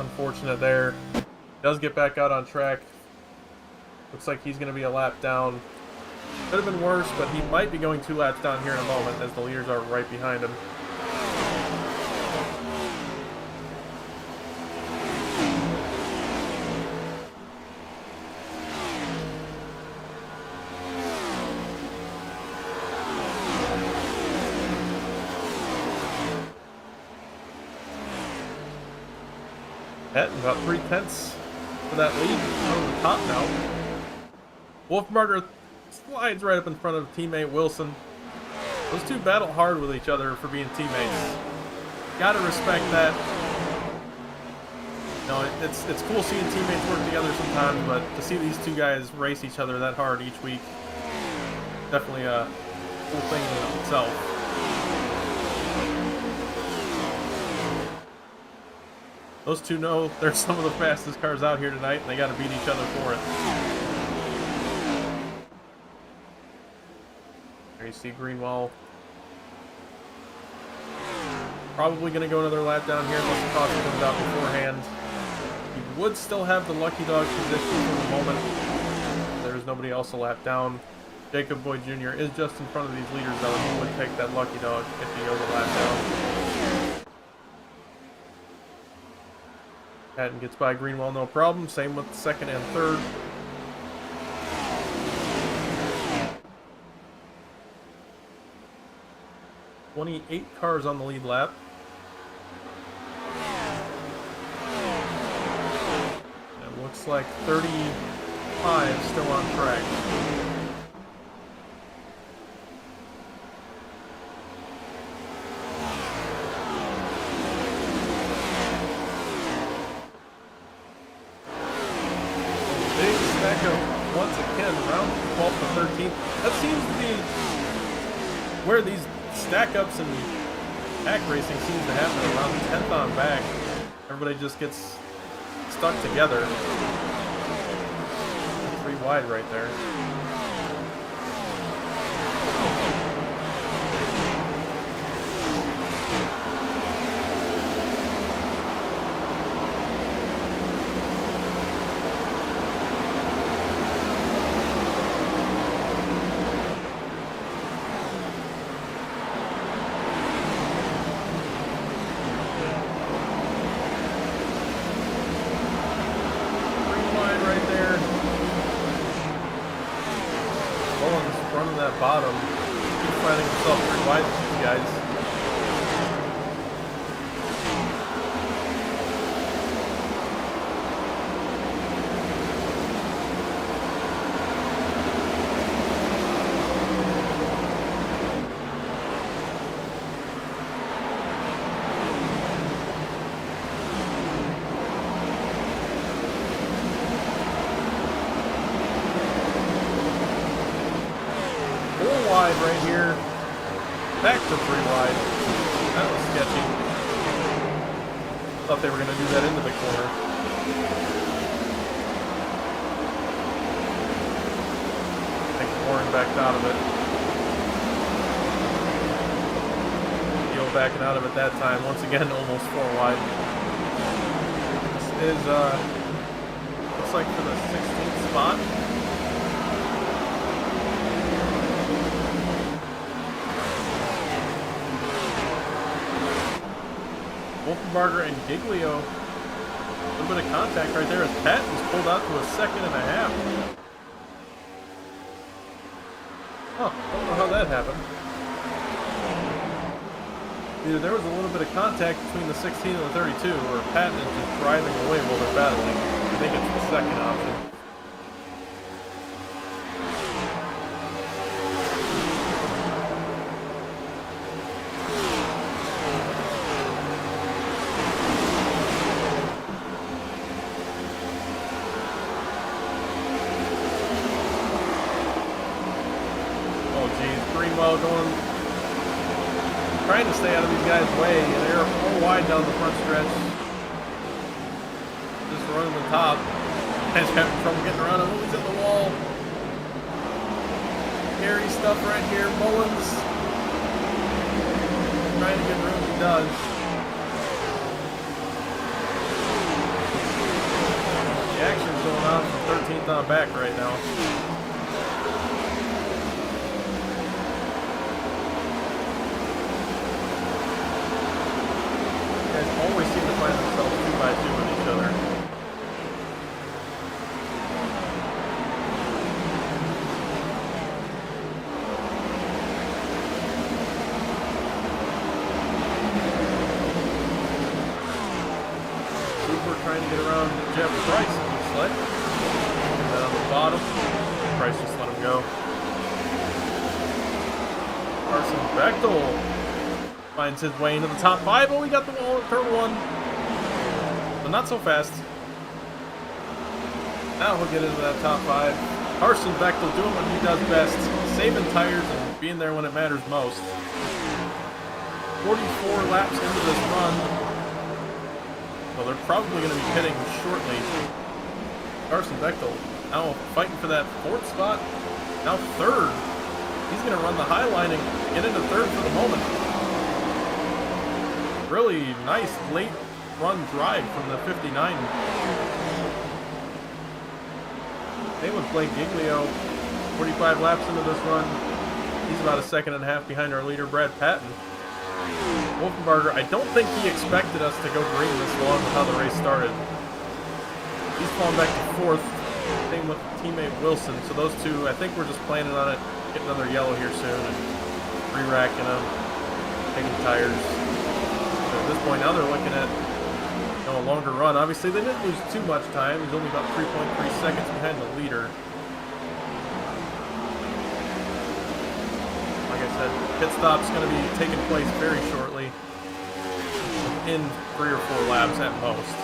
Unfortunate there. Does get back out on track. Looks like he's going to be a lap down. Could have been worse, but he might be going 2 laps down here in a moment as the leaders are right behind him. About 3/10 for that lead over the top now. Wolfenbarger slides right up in front of teammate Wilson. Those two battle hard with each other for being teammates. Gotta respect that. You know, it's cool seeing teammates work together sometimes, but to see these two guys race each other that hard each week, definitely a cool thing in and of itself. Those two know they're some of the fastest cars out here tonight, and they got to beat each other for it. There you see Greenwell. Probably going to go another lap down here unless the caution comes out beforehand. He would still have the lucky dog position for the moment. There's nobody else a lap down. Jacob Boyd Jr. is just in front of these leaders, though, and he would take that lucky dog if he goes a lap down. Patton gets by Greenwell, no problem. Same with second and third. "28 cars on the lead lap. It looks like 35 still on track. Once again, round 12 to 13. That seems to be where these stack-ups and pack racing seems to happen, around 10th on back. Everybody just gets stuck together. 3 wide right there. Bottom, keep finding himself pretty wide with these guys. Wide right here. Back to 3 wide. That was sketchy. Thought they were going to do that into the corner. I think Warren backed out of it. Yo backing out of it that time. Once again, almost 4 wide. This is, looks like for the 16th spot. Wolfenbarger and Giglio. A little bit of contact right there as Patton's pulled out to a 2.5 seconds. Huh, don't know how that happened. Either there was a little bit of contact between the 16 and the 32, or Patton is just driving away while they're battling. I think it's the second option. geez. Greenwell going, trying to stay out of these guys' way, and they're all wide down the front stretch. Just running the top. Guys having trouble getting around him. Oh, he's at the wall. Scary stuff right here. Mullins trying to get room. He does. The action's going on from 13th on back right now. Guys always seem to find themselves 2x2 with each other. Trying to get around Jeff Price, it looks like. And then on the bottom, Price just let him go. Carson Bechtel finds his way into the top 5. Oh, we got the wall at turn 1. But not so fast. Now he'll get into that top 5. Carson Bechtel doing what he does best, saving tires and being there when it matters most. 44 laps into this run. Well, they're probably going to be pitting shortly. Carson Bechtel now fighting for that 4th spot. Now 3rd. He's going to run the high line and get into 3rd for the moment. Really nice late run drive from the 59. Same with Blake Giglio. 45 laps into this run. He's about a 1.5 seconds behind our leader, Brad Patton. Wolfenbarger, I don't think he expected us to go green this long with how the race started. He's falling back to 4th. Same with teammate Wilson. So those two, I think we're just planning on it, getting another yellow here soon and re-racking them, taking tires. So at this point now they're looking at a longer run. Obviously they didn't lose too much time. He's only about 3.3 seconds behind the leader. Like I said, pit stop's going to be taking place very shortly, in 3 or 4 laps at most.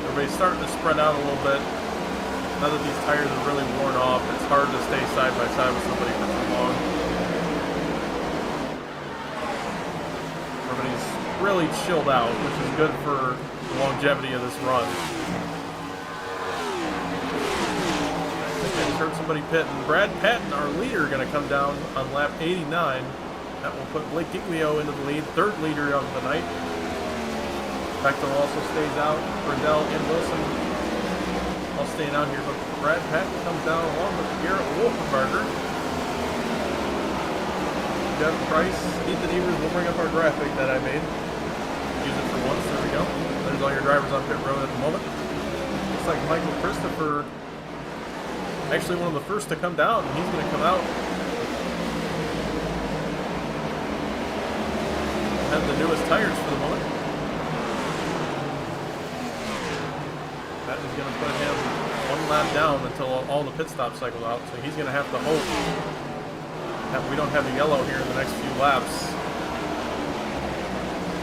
Everybody's starting to spread out a little bit. Now that these tires are really worn off, it's hard to stay side by side with somebody for too long. Really chilled out, which is good for the longevity of this run. I think I just heard somebody pitting. Brad Patton, our leader, going to come down on lap 89. That will put Blake Giglio into the lead, 3rd leader of the night. Bechtel also stays out. Brindell and Wilson all staying out here, but Brad Patton comes down along with Garrett Wolfenbarger. Jeff Price, Ethan Evers will bring up our graphic that I made. Use it for once. There we go. There's all your drivers on pit road at the moment. Looks like Michael Christopher, actually one of the first to come down, and he's going to come out. Have the newest tires for the moment. That is going to put him 1 lap down until all the pit stops cycle out. So he's going to have to hope that we don't have a yellow here in the next few laps.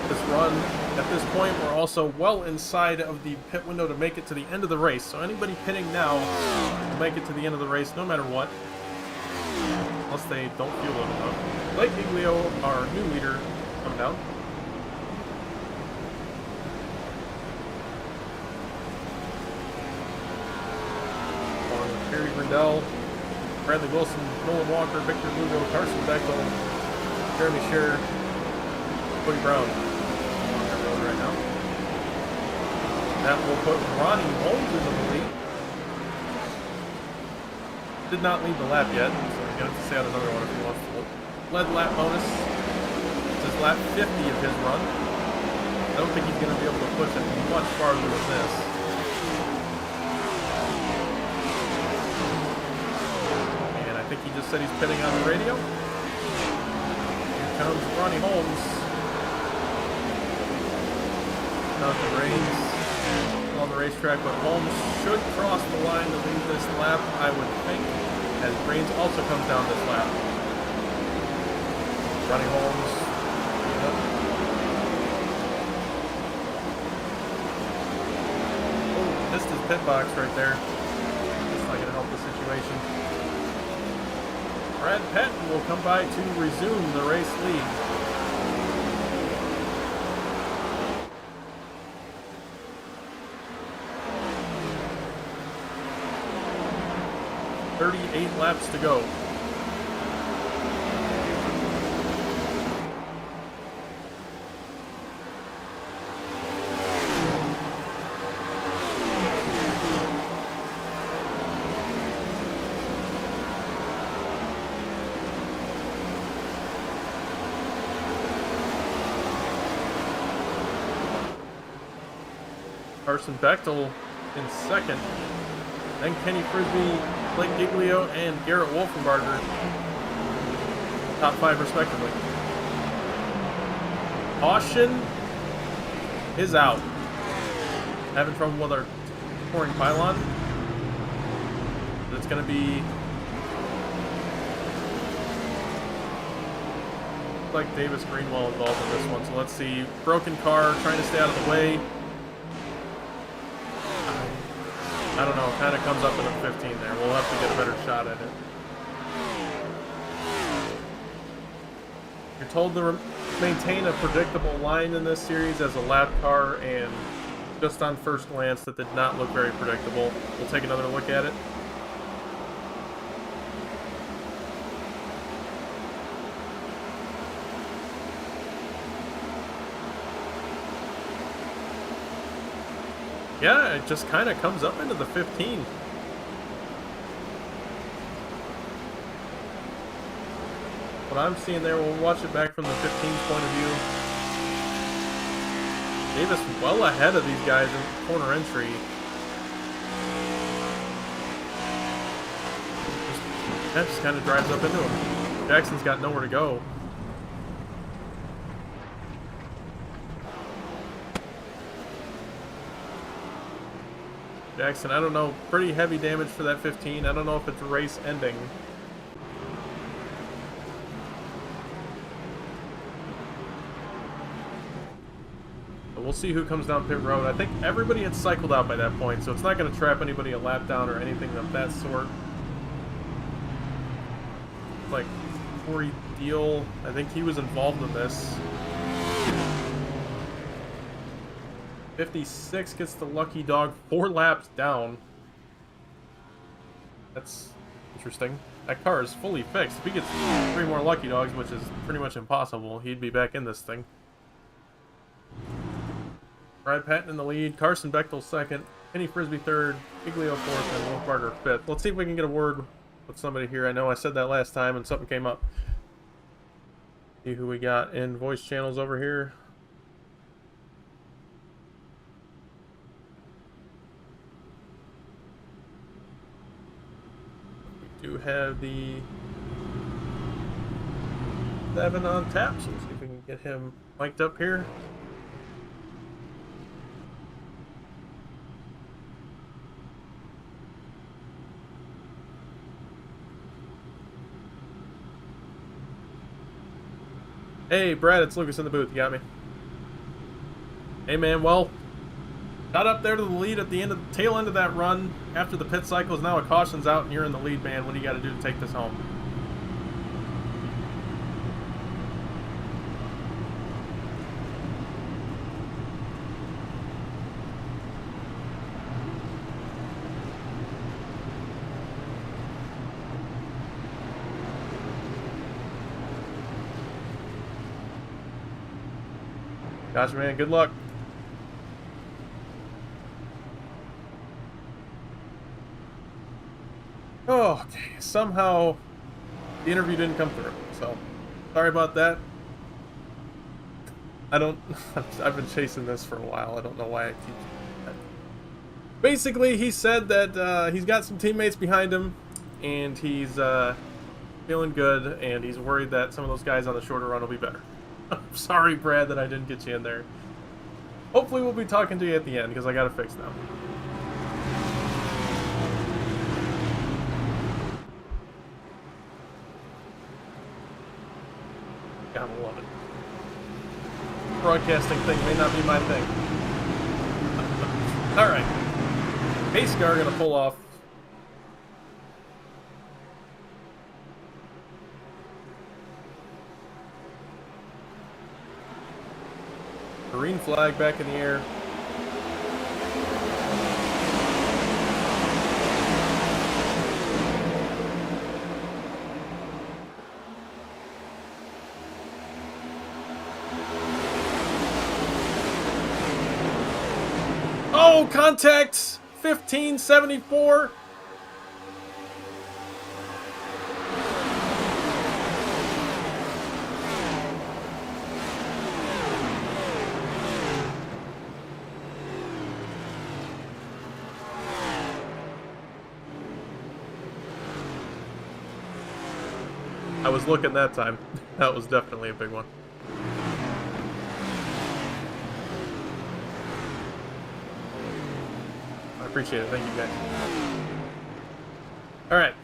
This run, at this point, we're also well inside of the pit window to make it to the end of the race. So anybody pitting now will make it to the end of the race no matter what. Unless they don't feel it enough. Blake Giglio, our new leader, come down. Perry Brindell, Bradley Wilson, Nolan Walker, Victor Lugo, Carson Bechtel, Jeremy Scherer, Cody Brown on the road right now. That will put Ronnie Holmes into the lead. Did not lead the lap yet, so he's going to have to stay on another one if he wants to. Led lap bonus. This is lap 50 of his run. I don't think he's going to be able to push it much farther than this. I think he just said he's pitting on the radio. Here comes Ronnie Holmes. Jonathan Rains on the racetrack, but Holmes should cross the line to lead this lap, I would think, as Rains also comes down this lap. Ronnie Holmes. Yep. Oh, missed his pit box right there. That's not going to help the situation. Brad Patton will come by to resume the race lead. .38 laps to go. Carson Bechtel in second. Then Kenny Frisbee, Blake Giglio, and Garrett Wolfenbarger. Top 5 respectively. Caution is out. Having trouble with our pouring pylon. It's going to be like Davis Greenwell involved in this one. So let's see. Broken car, trying to stay out of the way. I don't know, kind of comes up in the 15 there. We'll have to get a better shot at it. You're told to maintain a predictable line in this series as a lap car, and just on first glance, that did not look very predictable. We'll take another look at it. Yeah, it just kind of comes up into the 15. What I'm seeing there, we'll watch it back from the 15's point of view. Davis well ahead of these guys in corner entry. That just kind of drives up into him. Jackson's got nowhere to go. Jackson, I don't know, pretty heavy damage for that 15. I don't know if it's race ending. But we'll see who comes down pit road. I think everybody had cycled out by that point, so it's not going to trap anybody a lap down or anything of that sort. Like Corey Deal, I think he was involved in this. 56 gets the lucky dog 4 laps down. That's interesting. That car is fully fixed. If he gets 3 more lucky dogs, which is pretty much impossible, he'd be back in this thing. Brad Patton in the lead, Carson Bechtel second, Kenny Frisbee third, Giglio fourth, and Wolfbarger fifth. Let's see if we can get a word with somebody here. I know I said that last time and something came up. See who we got in voice channels over here. Do have the 7 on tap, so let's see if we can get him mic'd up here. Hey Brad, it's Lucas in the booth, you got me? Hey man, well, got up there to the lead at the tail end of that run after the pit cycle. Is now a caution's out and you're in the lead, man. What do you got to do to take this home? Gotcha, man. Good luck. Oh, okay. Somehow the interview didn't come through, so sorry about that. I've been chasing this for a while. I don't know why I keep that. Basically, he said that he's got some teammates behind him and he's feeling good, and he's worried that some of those guys on the shorter run will be better. I'm sorry, Brad, that I didn't get you in there. Hopefully we'll be talking to you at the end, because I got to fix them. Gotta love it. Broadcasting thing may not be my thing. All right. Pace car gonna pull off. Green flag back in the air. Oh, contact! 1574. I was looking that time. That was definitely a big one. I appreciate it. Thank you, guys. All right.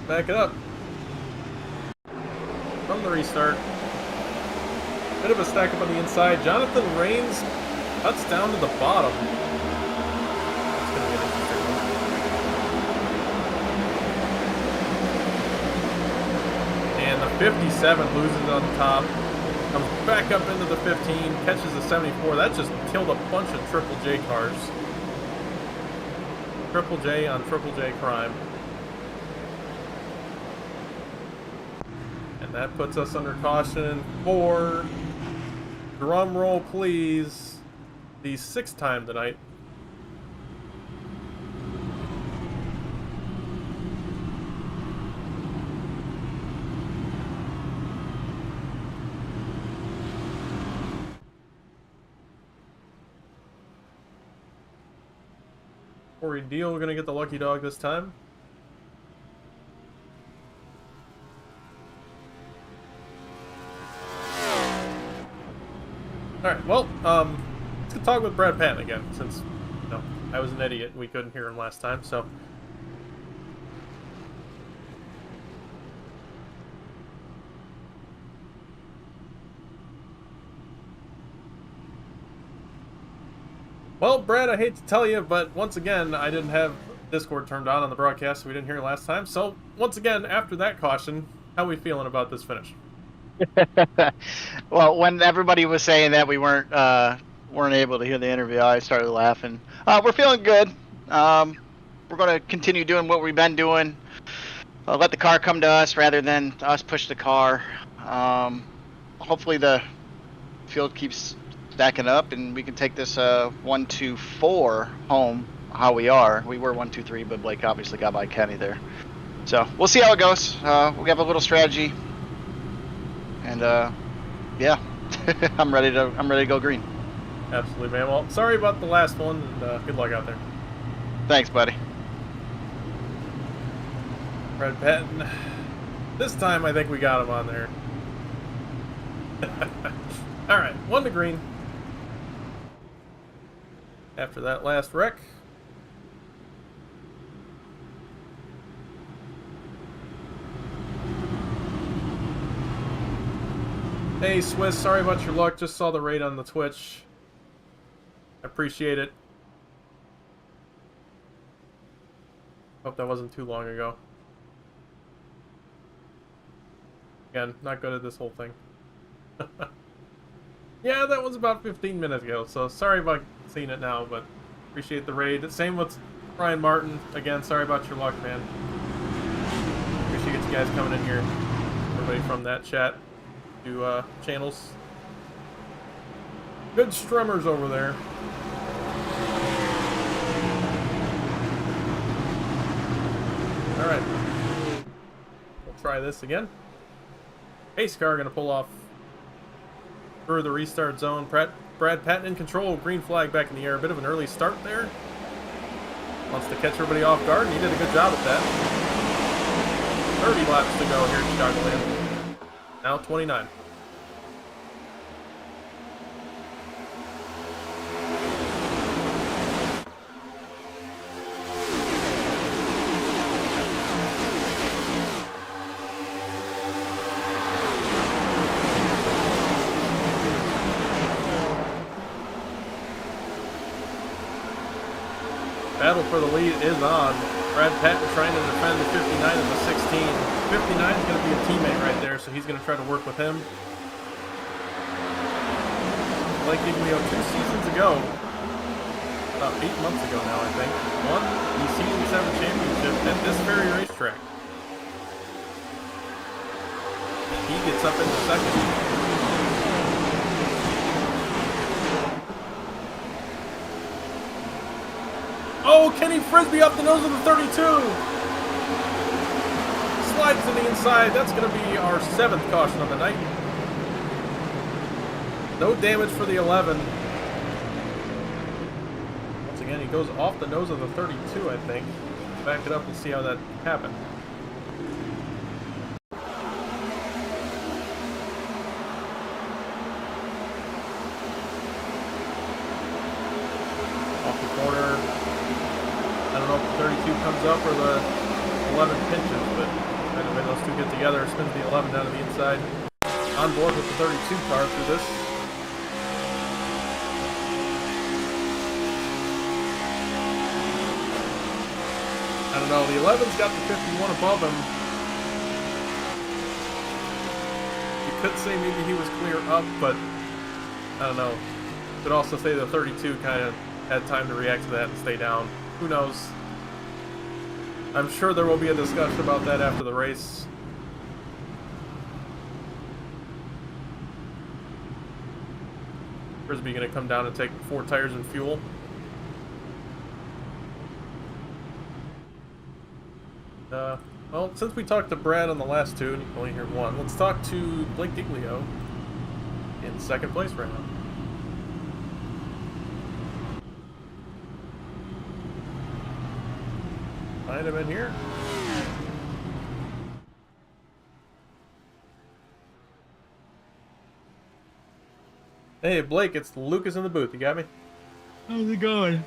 Back it up. From the restart. Bit of a stack up on the inside. Jonathan Rains cuts down to the bottom. That's going to be an interesting one. And the 57 loses it on the top. Comes back up into the 15, catches the 74. That just killed a bunch of Triple J cars. Triple J on Triple J crime. And that puts us under caution for, drum roll please, the 6th time tonight. Corey Deal, we're gonna get the lucky dog this time. Alright, well, let's talk with Brad Patton again, since, you know, I was an idiot and we couldn't hear him last time, so. Well, Brad, I hate to tell you, but once again, I didn't have Discord turned on the broadcast, so we didn't hear last time. So, once again, after that caution, how are we feeling about this finish? Well, when everybody was saying that we weren't able to hear the interview, I started laughing. We're feeling good. We're going to continue doing what we've been doing. Let the car come to us rather than us push the car. Hopefully the field keeps stacking up and we can take this 1, 2, 4 home how we are. We were 1, 2, 3, but Blake obviously got by Kenny there. So we'll see how it goes. We have a little strategy. And yeah, I'm ready to go green. Absolutely, man. Well, sorry about the last one, and good luck out there. Thanks, buddy. Brad Patton. This time, I think we got him on there. All right, 1 to green. After that last wreck. Hey, Swiss, sorry about your luck. Just saw the raid on the Twitch. I appreciate it. Hope that wasn't too long ago. Again, not good at this whole thing. Yeah, that was about 15 minutes ago, so sorry about seeing it now, but appreciate the raid. Same with Brian Martin. Again, sorry about your luck, man. Appreciate you guys coming in here. Everybody from that chat. Channels. Good strummers over there. Alright. We'll try this again. Pace car gonna pull off through the restart zone. Brad Patton in control. Green flag back in the air. A bit of an early start there. Wants to catch everybody off guard, and he did a good job at that. 30 laps to go here at Chicagoland. Now 29. for the lead is on. Brad Patton trying to defend the 59 and the 16. 59 is going to be a teammate right there, so he's going to try to work with him. Blake Giglio 2 seasons ago, about 8 months ago now, I think, won the Season 7 championship at this very racetrack. He gets up into second. Oh, Kenny Frisbee off the nose of the 32. Slides to the inside. That's going to be our 7th caution of the night. No damage for the 11. Once again, he goes off the nose of the 32, I think. Back it up and see how that happened. Off the corner. I don't know if the 32 comes up or the 11 pinches, but anyway, those two get together, spins the 11 down to the inside. On board with the 32 car through this. I don't know, the 11's got the 51 above him. You could say maybe he was clear up, but I don't know. Could also say the 32 kind of had time to react to that and stay down. Who knows? I'm sure there will be a discussion about that after the race. Frisbee going to come down and take 4 tires and fuel. Well, since we talked to Brad on the last 2, and you can only hear 1, let's talk to Blake Giglio in 2nd place right now. Find him in here. Hey, Blake, it's Lucas in the booth. You got me? How's it going?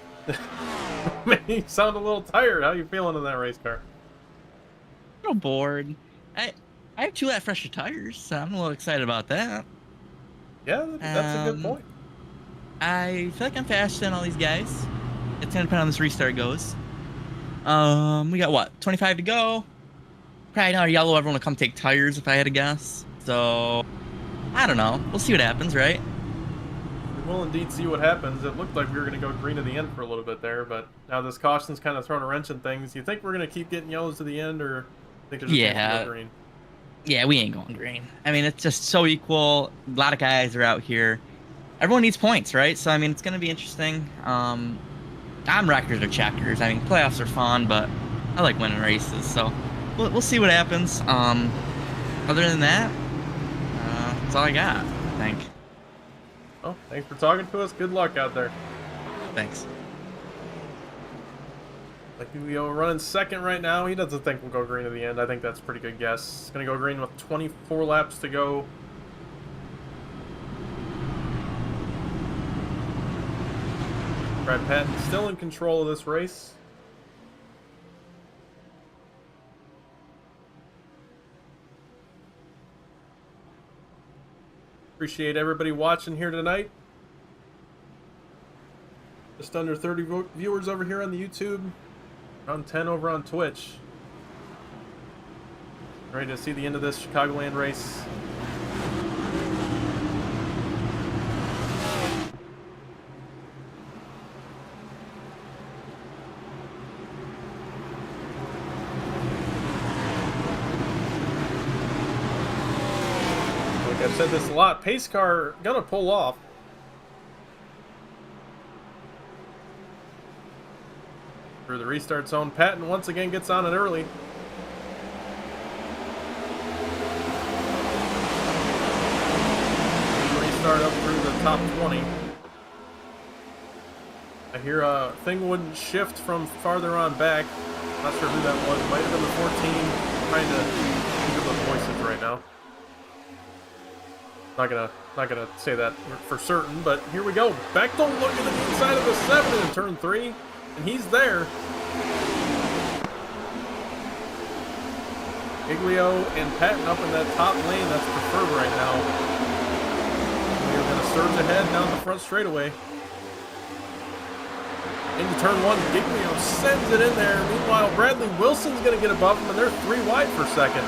Man, you sound a little tired. How you feeling in that race car? A little bored. I have 2 lap fresher tires, so I'm a little excited about that. Yeah, that's a good point. I feel like I'm faster than all these guys. It's gonna depend on how this restart goes. We got what, 25 to go? Probably not yellow. Everyone will come take tires if I had to guess. So I don't know. We'll see what happens, right? We will indeed see what happens. It looked like we were going to go green to the end for a little bit there, but now this caution's kind of throwing a wrench in things. You think we're going to keep getting yellows to the end, or think there's a chance to go green? Yeah, we ain't going green. I mean, it's just so equal. A lot of guys are out here. Everyone needs points, right? So I mean, it's going to be interesting. I'm records or checkers. I mean, playoffs are fun, but I like winning races, so we'll see what happens. Other than that, that's all I got, I think. Well, thanks for talking to us. Good luck out there. Thanks. Like Julio running 2nd right now. He doesn't think we'll go green to the end. I think that's a pretty good guess. He's going to go green with 24 laps to go. Brad Patton still in control of this race. Appreciate everybody watching here tonight. Just under 30 viewers over here on the YouTube. Around 10 over on Twitch. Ready to see the end of this Chicagoland race. I've said this a lot. Pace car gonna pull off. Through the restart zone, Patton once again gets on it early. Restart up through the top 20. I hear a thing wouldn't shift from farther on back. Not sure who that was. Might have been the 14. Trying to think of those voices right now. Not gonna say that for certain, but here we go. Bechtel looking at the inside of the 7 in turn 3, and he's there. Giglio and Patton up in that top lane. That's preferred right now. We're gonna surge ahead down the front straightaway. Into turn one, Giglio sends it in there. Meanwhile, Bradley Wilson's going to get above him, and they're 3 wide for second.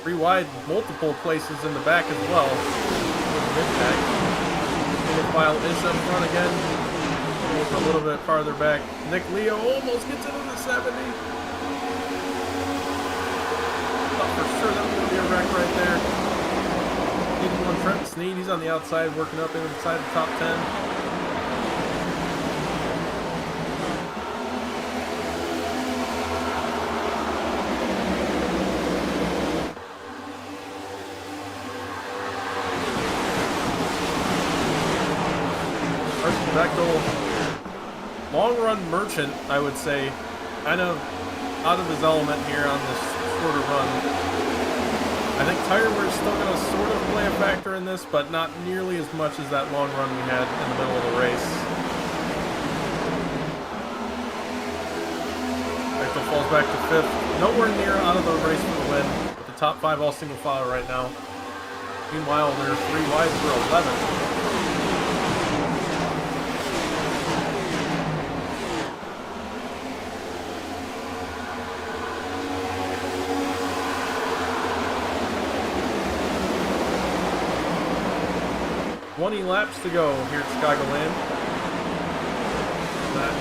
3 wide, multiple places in the back as well. Meanwhile, is up front again. Goes a little bit farther back. Nick Leo almost gets into the 70. Thought for sure that was going to be a wreck right there. 81 Trenton Sneed, he's on the outside, working up inside the top 10. Bechtel, long run merchant, I would say, kind of out of his element here on this shorter run. I think tire wear is still going to sort of play a factor in this, but not nearly as much as that long run we had in the middle of the race. Bechtel falls back to 5th, nowhere near out of the race for the win, but the top 5 all single file right now. Meanwhile, they're 3 wide for 11th. 20 laps to go here at Chicagoland.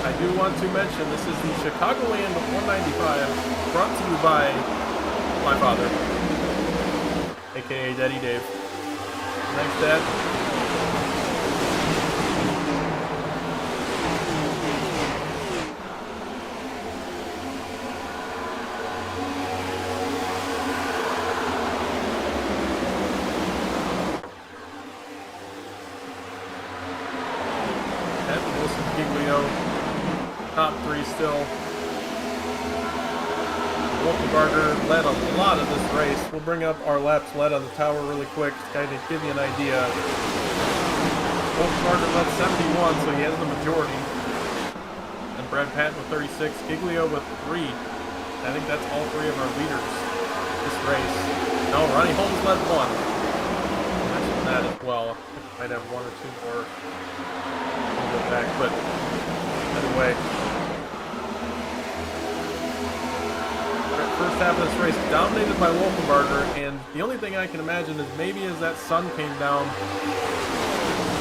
I do want to mention this is the Chicagoland 195, brought to you by my father, aka Daddy Dave. Thanks, Dad. Top 3 still. Wolfenbarger led a lot of this race. We'll bring up our laps led on the tower really quick to kind of give you an idea. Wolfenbarger led 71, so he has the majority. And Brad Patton with 36, Giglio with 3. I think that's all 3 of our leaders this race. No, Ronnie Holmes led 1. I'll mention that as well. I think we might have 1 or 2 more. We'll go back, but anyway. First half of this race dominated by Wolfenbarger, and the only thing I can imagine is maybe as that sun came down,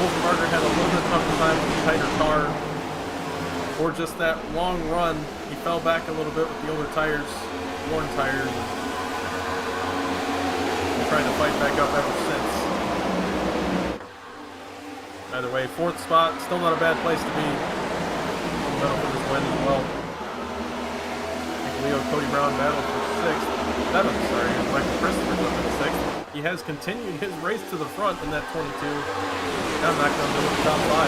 Wolfenbarger had a little bit tougher time with the tighter car, or just that long run, he fell back a little bit with the older tires, worn tires, and trying to fight back up ever since. Either way, 4th spot, still not a bad place to be. In the middle for this win as well. Leo Cody Brown battled for 7th, sorry, Michael Christopher's up in 6th. He has continued his race to the front in that 22. Now knocked on the top 5.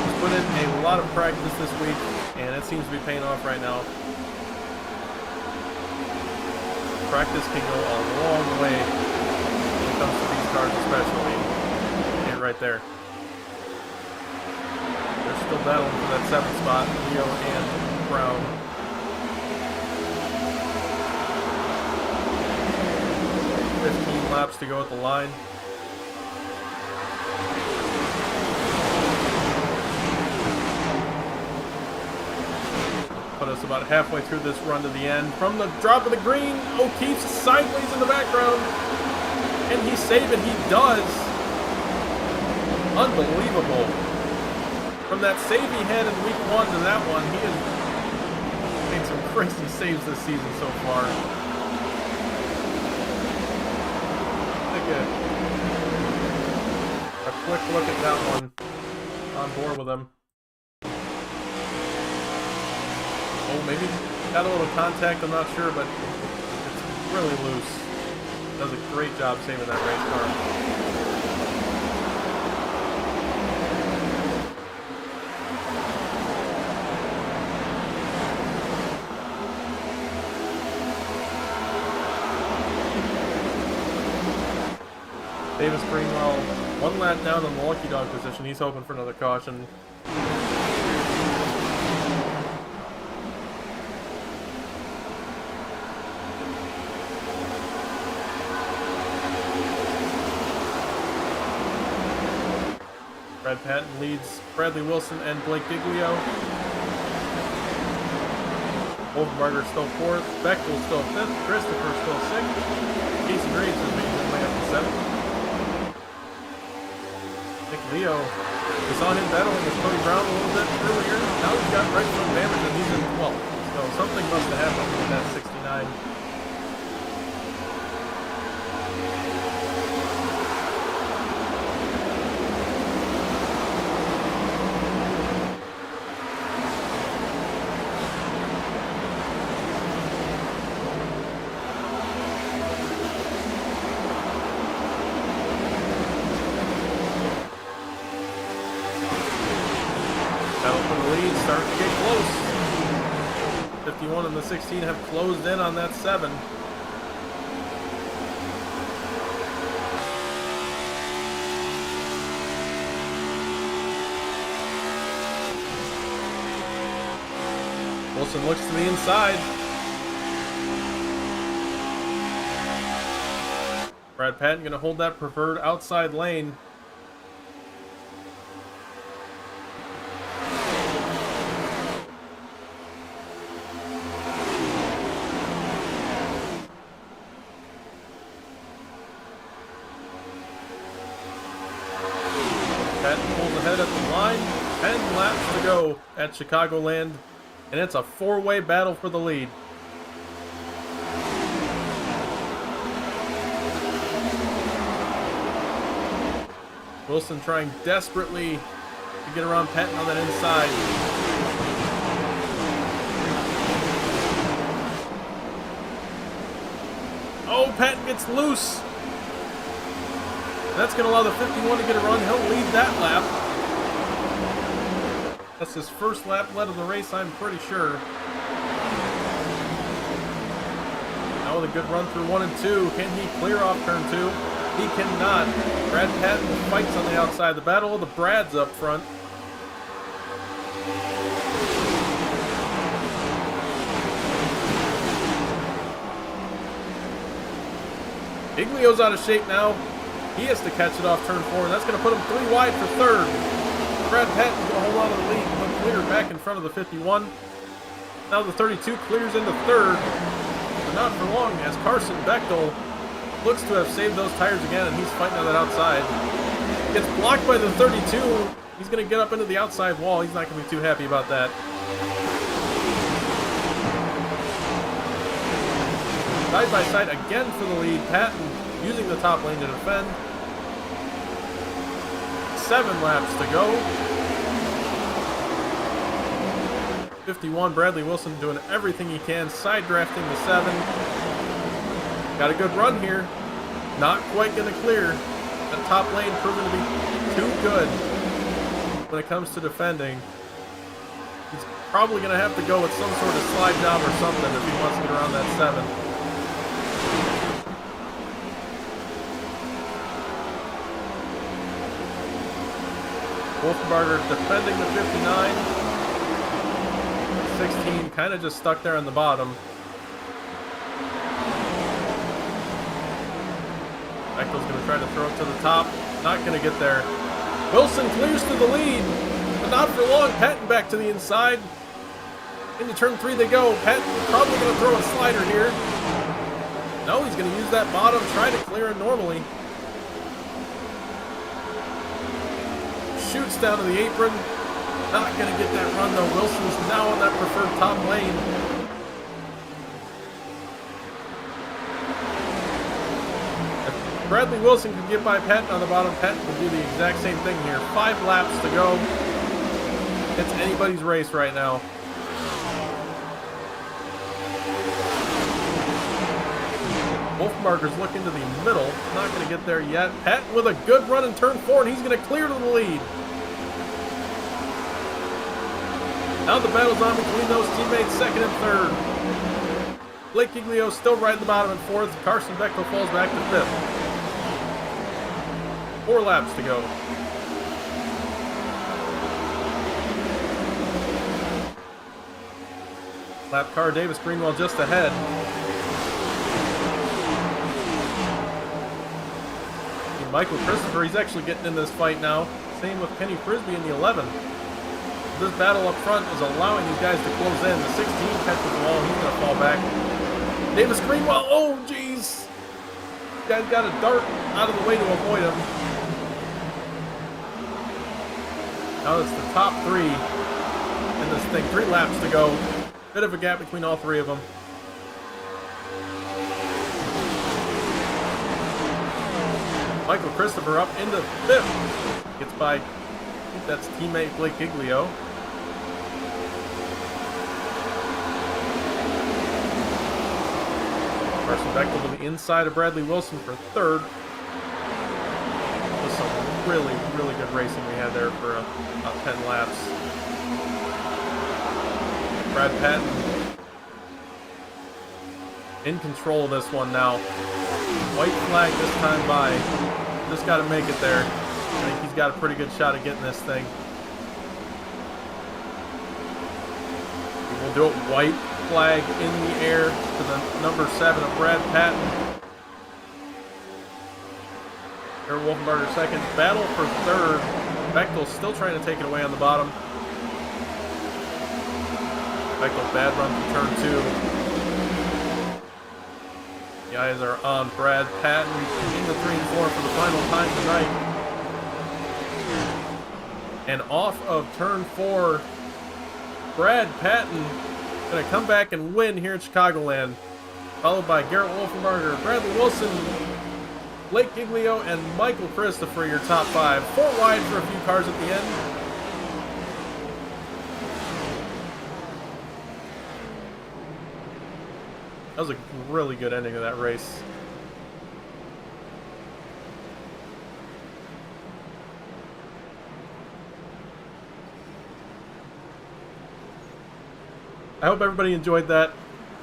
He's put in a lot of practice this week, and it seems to be paying off right now. Practice can go a long way when it comes to these cars especially. And right there. They're still battling for that 7th spot, Leo and Brown. 15 laps to go at the line. Put us about halfway through this run to the end. From the drop of the green, O'Keefe's sideways in the background. And he save it? He does. Unbelievable. From that save he had in week 1 to that one, he has made some crazy saves this season so far. A quick look at that one. On board with him. Oh, maybe got a little contact, I'm not sure, but it's really loose. Does a great job saving that race car. Davis Greenwell, 1 lap down in the lucky dog position. He's hoping for another caution. Brad Patton leads Bradley Wilson and Blake Giglio. Wolfenbarger still 4th. Bechtel still 5th. Christopher still 6th. Casey Graves is making his way up to 7th. Nick Leo, we saw him battling with Cody Brown a little bit earlier. Now he's got right foot damage and he's in 12th. So something must have happened with that 69. Battle for the lead, starting to get close. 51 and the 16 have closed in on that 7. Wilson looks to the inside. Brad Patton going to hold that preferred outside lane. Patton pulls ahead at the line. 10 laps to go at Chicagoland, and it's a 4-way battle for the lead. Wilson trying desperately to get around Patton on that inside. Oh, Patton gets loose. That's going to allow the 51 to get a run. He'll lead that lap. That's his first lap led of the race, I'm pretty sure. Now with a good run through 1 and 2. Can he clear off turn 2? He cannot. Brad Patton fights on the outside. The battle of the Brads up front. Giglio's out of shape now. He has to catch it off turn 4, and that's going to put him 3 wide for 3rd. Brad Patton's going to hold on to the lead and clear back in front of the 51. Now the 32 clears into 3rd, but not for long as Carson Bechtel looks to have saved those tires again, and he's fighting on that outside. Gets blocked by the 32. He's going to get up into the outside wall. He's not going to be too happy about that. Side by side again for the lead. Patton using the top lane to defend. 7 laps to go. 51, Bradley Wilson doing everything he can, side drafting the 7. Got a good run here. Not quite going to clear. The top lane proven to be too good when it comes to defending. He's probably going to have to go with some sort of slide job or something if he wants to get around that 7. Wolfenbarger defending the 59. 16 kind of just stuck there on the bottom. Bechtel's going to try to throw it to the top. Not going to get there. Wilson clears to the lead, but not for long. Patton back to the inside. Into turn 3 they go. Patton probably going to throw a slider here. No, he's going to use that bottom, try to clear it normally. Shoots down to the apron. Not going to get that run though. Wilson's now on that preferred top lane. If Bradley Wilson can get by Patton on the bottom, Patton will do the exact same thing here. 5 laps to go. It's anybody's race right now. Wolfenbarger's looking to the middle. Not going to get there yet. Patton with a good run in turn 4, and he's going to clear to the lead. Now the battle's on between those teammates, 2nd and 3rd. Blake Giglio still right at the bottom in 4th. Carson Bechtel falls back to 5th. 4 laps to go. Lap car Davis Greenwell just ahead. Michael Christopher, he's actually getting in this fight now. Same with Kenny Frisbee in the 11. This battle up front is allowing these guys to close in. The 16 catches the wall. He's going to fall back. Davis Greenwell. Oh, jeez. Guy's got a dart out of the way to avoid him. Now it's the top three in this thing. 3 laps to go. Bit of a gap between all 3 of them. Michael Christopher up into 5th. Gets by, I think that's teammate Blake Giglio. Carson Bechtel to the inside of Bradley Wilson for 3rd. With some really, really good racing we had there for about 10 laps. Brad Patton in control of this one now. White flag this time by. Just got to make it there. I think he's got a pretty good shot at getting this thing. We'll do it. White flag in the air to the number 7 of Brad Patton. Aaron Wolfenbarger 2nd. Battle for 3rd. Bechtel still trying to take it away on the bottom. Bechtel bad run for turn 2. The eyes are on Brad Patton in the 3 and 4 for the final time tonight. And off of turn 4, Brad Patton going to come back and win here at Chicagoland. Followed by Garrett Wolfenbarger, Bradley Wilson, Blake Giglio, and Michael Christopher, your top 5. 4 wide for a few cars at the end. That was a really good ending of that race. I hope everybody enjoyed that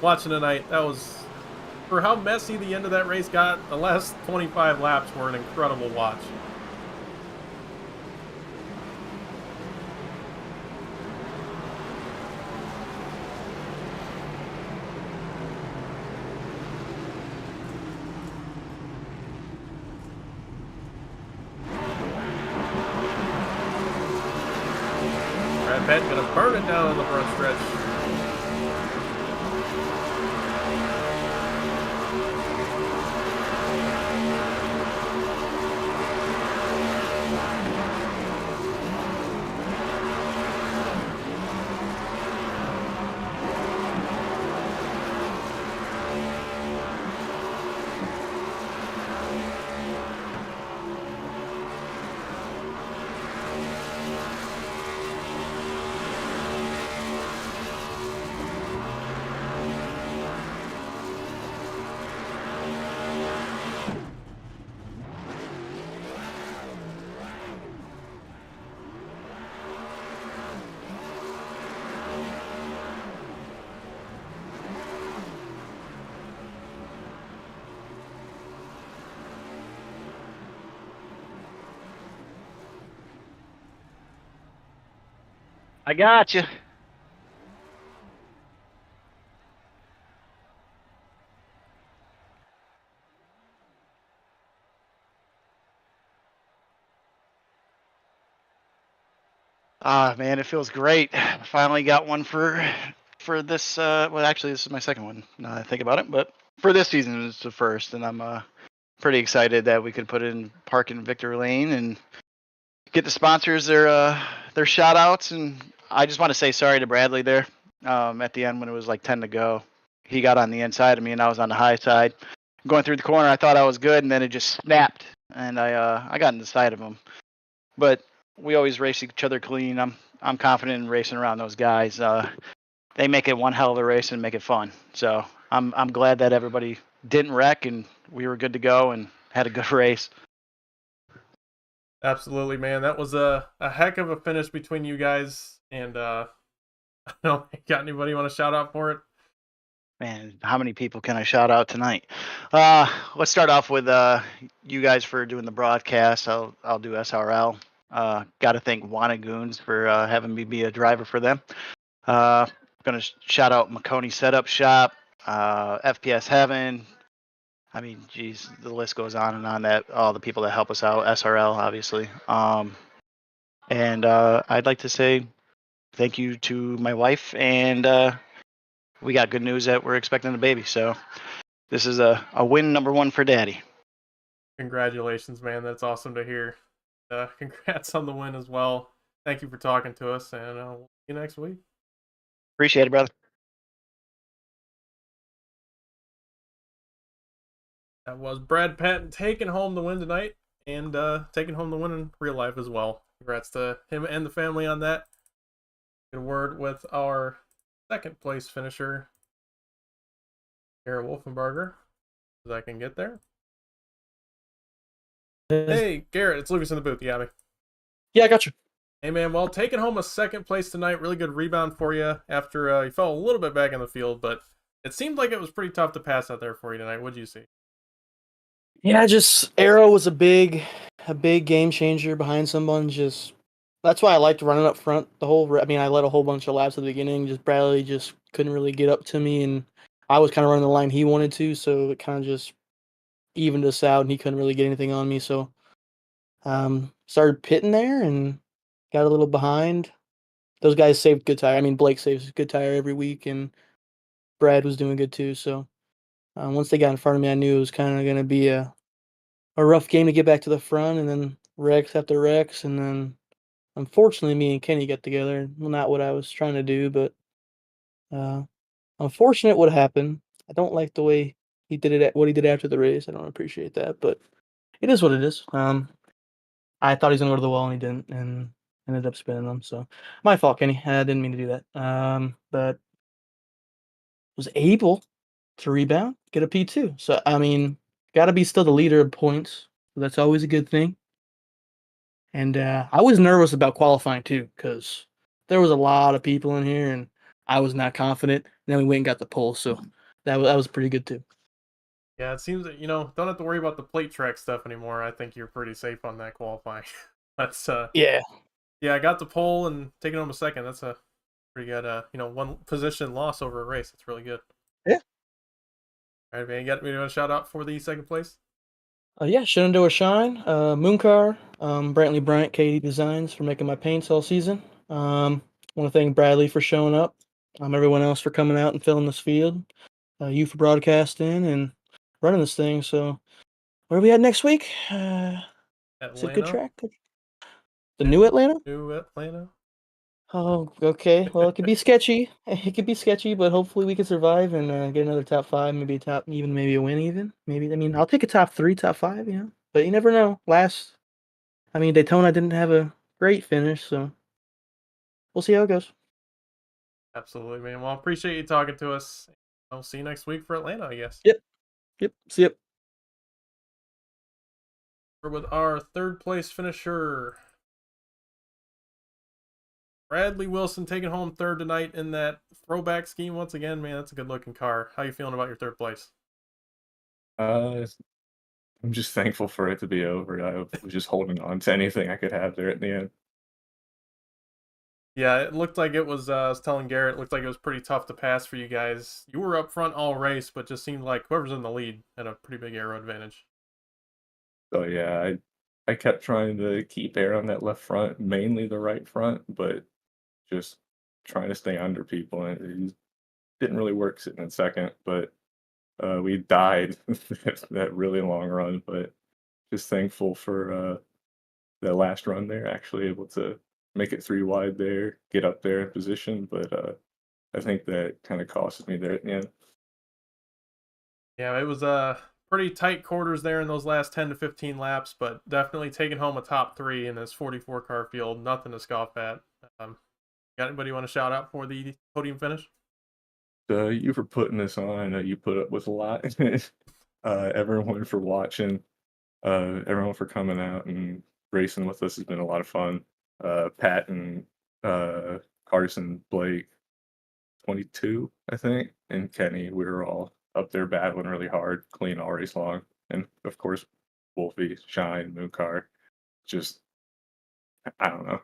watching tonight. That was, for how messy the end of that race got, the last 25 laps were an incredible watch. Brad Patton gonna burn it down on the front stretch. I got you. Ah, man, it feels great. I finally got one for this. Well, actually, this is my second one. Now that I think about it, but for this season, it's the first, and I'm pretty excited that we could put it in Park and Victor Lane and get the sponsors their shout outs. And I just want to say sorry to Bradley there. At the end when it was like 10 to go, he got on the inside of me and I was on the high side. Going through the corner, I thought I was good, and then it just snapped, and I got in the side of him. But we always race each other clean. I'm confident in racing around those guys. They make it one hell of a race and make it fun. So I'm glad that everybody didn't wreck and we were good to go and had a good race. Absolutely, man. That was a heck of a finish between you guys. And I don't got anybody you want to shout out for it? Man, how many people can I shout out tonight? Let's start off with you guys for doing the broadcast. I'll do SRL. Got to thank Wanagoons for having me be a driver for them. Gonna shout out Maconi Setup Shop, FPS Heaven. I mean, geez, the list goes on and on. That all the people that help us out. SRL, obviously. And I'd like to say thank you to my wife, and we got good news that we're expecting a baby. So this is a win number one for Daddy. Congratulations, man. That's awesome to hear. Congrats on the win as well. Thank you for talking to us, and we'll see you next week. Appreciate it, brother. That was Brad Patton taking home the win tonight, and taking home the win in real life as well. Congrats to him and the family on that. Good word with our second place finisher, Garrett Wolfenbarger, as I can get there. Hey, Garrett, it's Lucas in the booth. You got me. Yeah, I got you. Hey, man. Well, taking home a second place tonight. Really good rebound for you after you fell a little bit back in the field, but it seemed like it was pretty tough to pass out there for you tonight. What'd you see? Yeah, just Arrow was a big game changer behind someone. Just that's why I liked running up front the whole. I mean, I led a whole bunch of laps at the beginning. Just Bradley just couldn't really get up to me, and I was kind of running the line he wanted to, so it kind of just evened us out, and he couldn't really get anything on me. So, started pitting there and got a little behind. Those guys saved good tire. I mean, Blake saves good tire every week, and Brad was doing good too. So, once they got in front of me, I knew it was kind of going to be a rough game to get back to the front, and then Rex after Rex, and then unfortunately me and Kenny got together. Well, not what I was trying to do, but unfortunate what happened. I don't like the way he did it. What he did after the race, I don't appreciate that, but it is what it is. I thought he was gonna go to the wall and he didn't, and ended up spinning them. So my fault, Kenny. I didn't mean to do that. But was able to rebound, get a P2. So I mean, got to be still the leader of points. So that's always a good thing. And I was nervous about qualifying too, because there was a lot of people in here, and I was not confident. And then we went and got the pole, so that was pretty good too. Yeah, it seems that, don't have to worry about the plate track stuff anymore. I think you're pretty safe on that qualifying. That's Yeah, yeah, I got the pole and taking home a second. That's a pretty good one position loss over a race. That's really good. yeah, All right, man, you got me to shout out for the second place? yeah. Shenandoah Shine, Mooncar, Brantley Bryant, KD Designs for making my paints all season. Want to thank Bradley for showing up. Everyone else for coming out and filling this field. You for broadcasting and running this thing. So where are we at next week? Is it good Atlanta? track? The new Atlanta? New Atlanta? Oh, okay. Well, it could be sketchy. It could be sketchy, but hopefully we can survive and get another top five, maybe a top, even maybe a win, even maybe. I mean, I'll take a top three, top five, but you never know. I mean, Daytona didn't have a great finish, so we'll see how it goes. Absolutely, man. Well, I appreciate you talking to us. I'll see you next week for Atlanta, I guess. Yep. See ya. We're with our third place finisher, Bradley Wilson, taking home third tonight in that throwback scheme once again. Man, that's a good looking car. How you feeling about your third place? I'm just thankful for it to be over. I was just holding on to anything I could have there at the end. Yeah, it looked like it was, I was telling Garrett, it looked like it was pretty tough to pass for you guys. You were up front all race, but just seemed like whoever's in the lead had a pretty big aero advantage. So yeah, I kept trying to keep air on that left front, mainly the right front, but just trying to stay under people, and it didn't really work sitting in second. But we died that really long run, but just thankful for that last run there, actually able to make it 3 wide there, get up there in position, but I think that kind of costed me there at the end. Yeah, it was pretty tight quarters there in those last 10 to 15 laps, but definitely taking home a top three in this 44 car field. Nothing to scoff at. Got anybody you want to shout out for the podium finish? You for putting this on. I know you put up with a lot. Everyone for watching, everyone for coming out and racing with us has been a lot of fun. Pat and Carson, Blake, 22, I think, and Kenny, we were all up there battling really hard, clean all race long. And of course, Wolfie, Shine, Mooncar, just, I don't know.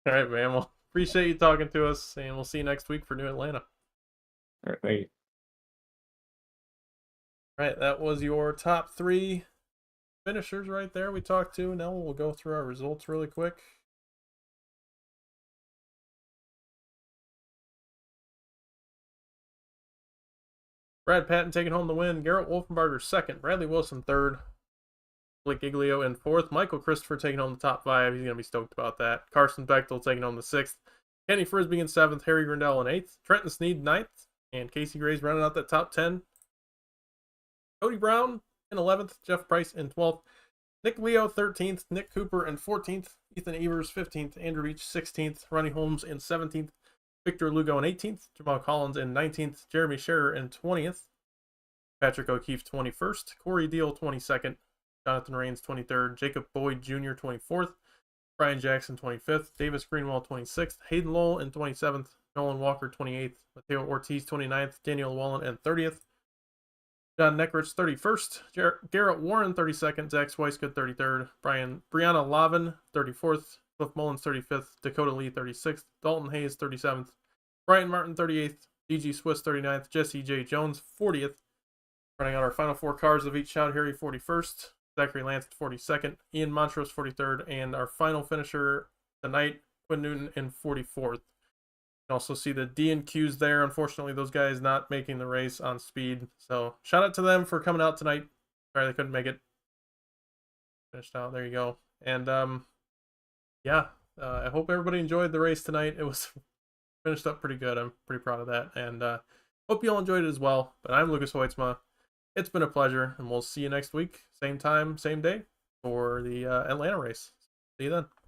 All right, man. Well, appreciate you talking to us, and we'll see you next week for New Atlanta. All right, thank you. All right, that was your top three finishers right there we talked to. Now we'll go through our results really quick. Brad Patton taking home the win. Garrett Wolfenbarger second. Bradley Wilson third. Blake Giglio in fourth. Michael Christopher taking home the top 5. He's going to be stoked about that. Carson Bechtel taking home the 6th. Kenny Frisbee in 7th. Harry Grindell in 8th. Trenton Sneed 9th. And Casey Gray's running out that top 10. Cody Brown in 11th. Jeff Price in 12th. Nick Leo 13th. Nick Cooper in 14th. Ethan Evers 15th. Andrew Beach 16th. Ronnie Holmes in 17th. Victor Lugo in 18th. Jamal Collins in 19th. Jeremy Scherer in 20th. Patrick O'Keefe 21st. Corey Deal 22nd. Jonathan Rains 23rd. Jacob Boyd Jr. 24th. Brian Jackson 25th. Davis Greenwell 26th. Hayden Lowell in 27th. Nolan Walker 28th. Mateo Ortiz 29th. Daniel Wallen in 30th. John Neckrich 31st. Garrett Warren 32nd. Zach Swicegood 33rd. Brianna Lavin 34th. Cliff Mullins 35th. Dakota Lee 36th. Dalton Hayes 37th. Brian Martin 38th. DG Swiss 39th. Jesse J. Jones 40th. Running out our final 4 cars of each shout, Harry 41st. Zachary Lance 42nd. Ian Montrose 43rd. And our final finisher tonight, Quinn Newton in 44th. You can also see the D&Qs there. Unfortunately, those guys not making the race on speed. So shout out to them for coming out tonight. Sorry they couldn't make it. Finished out. There you go. And yeah, I hope everybody enjoyed the race tonight. It was finished up pretty good. I'm pretty proud of that. And hope you all enjoyed it as well. But I'm Lucas Hoitzma. It's been a pleasure. And we'll see you next week. Same time, same day for the Atlanta race. See you then.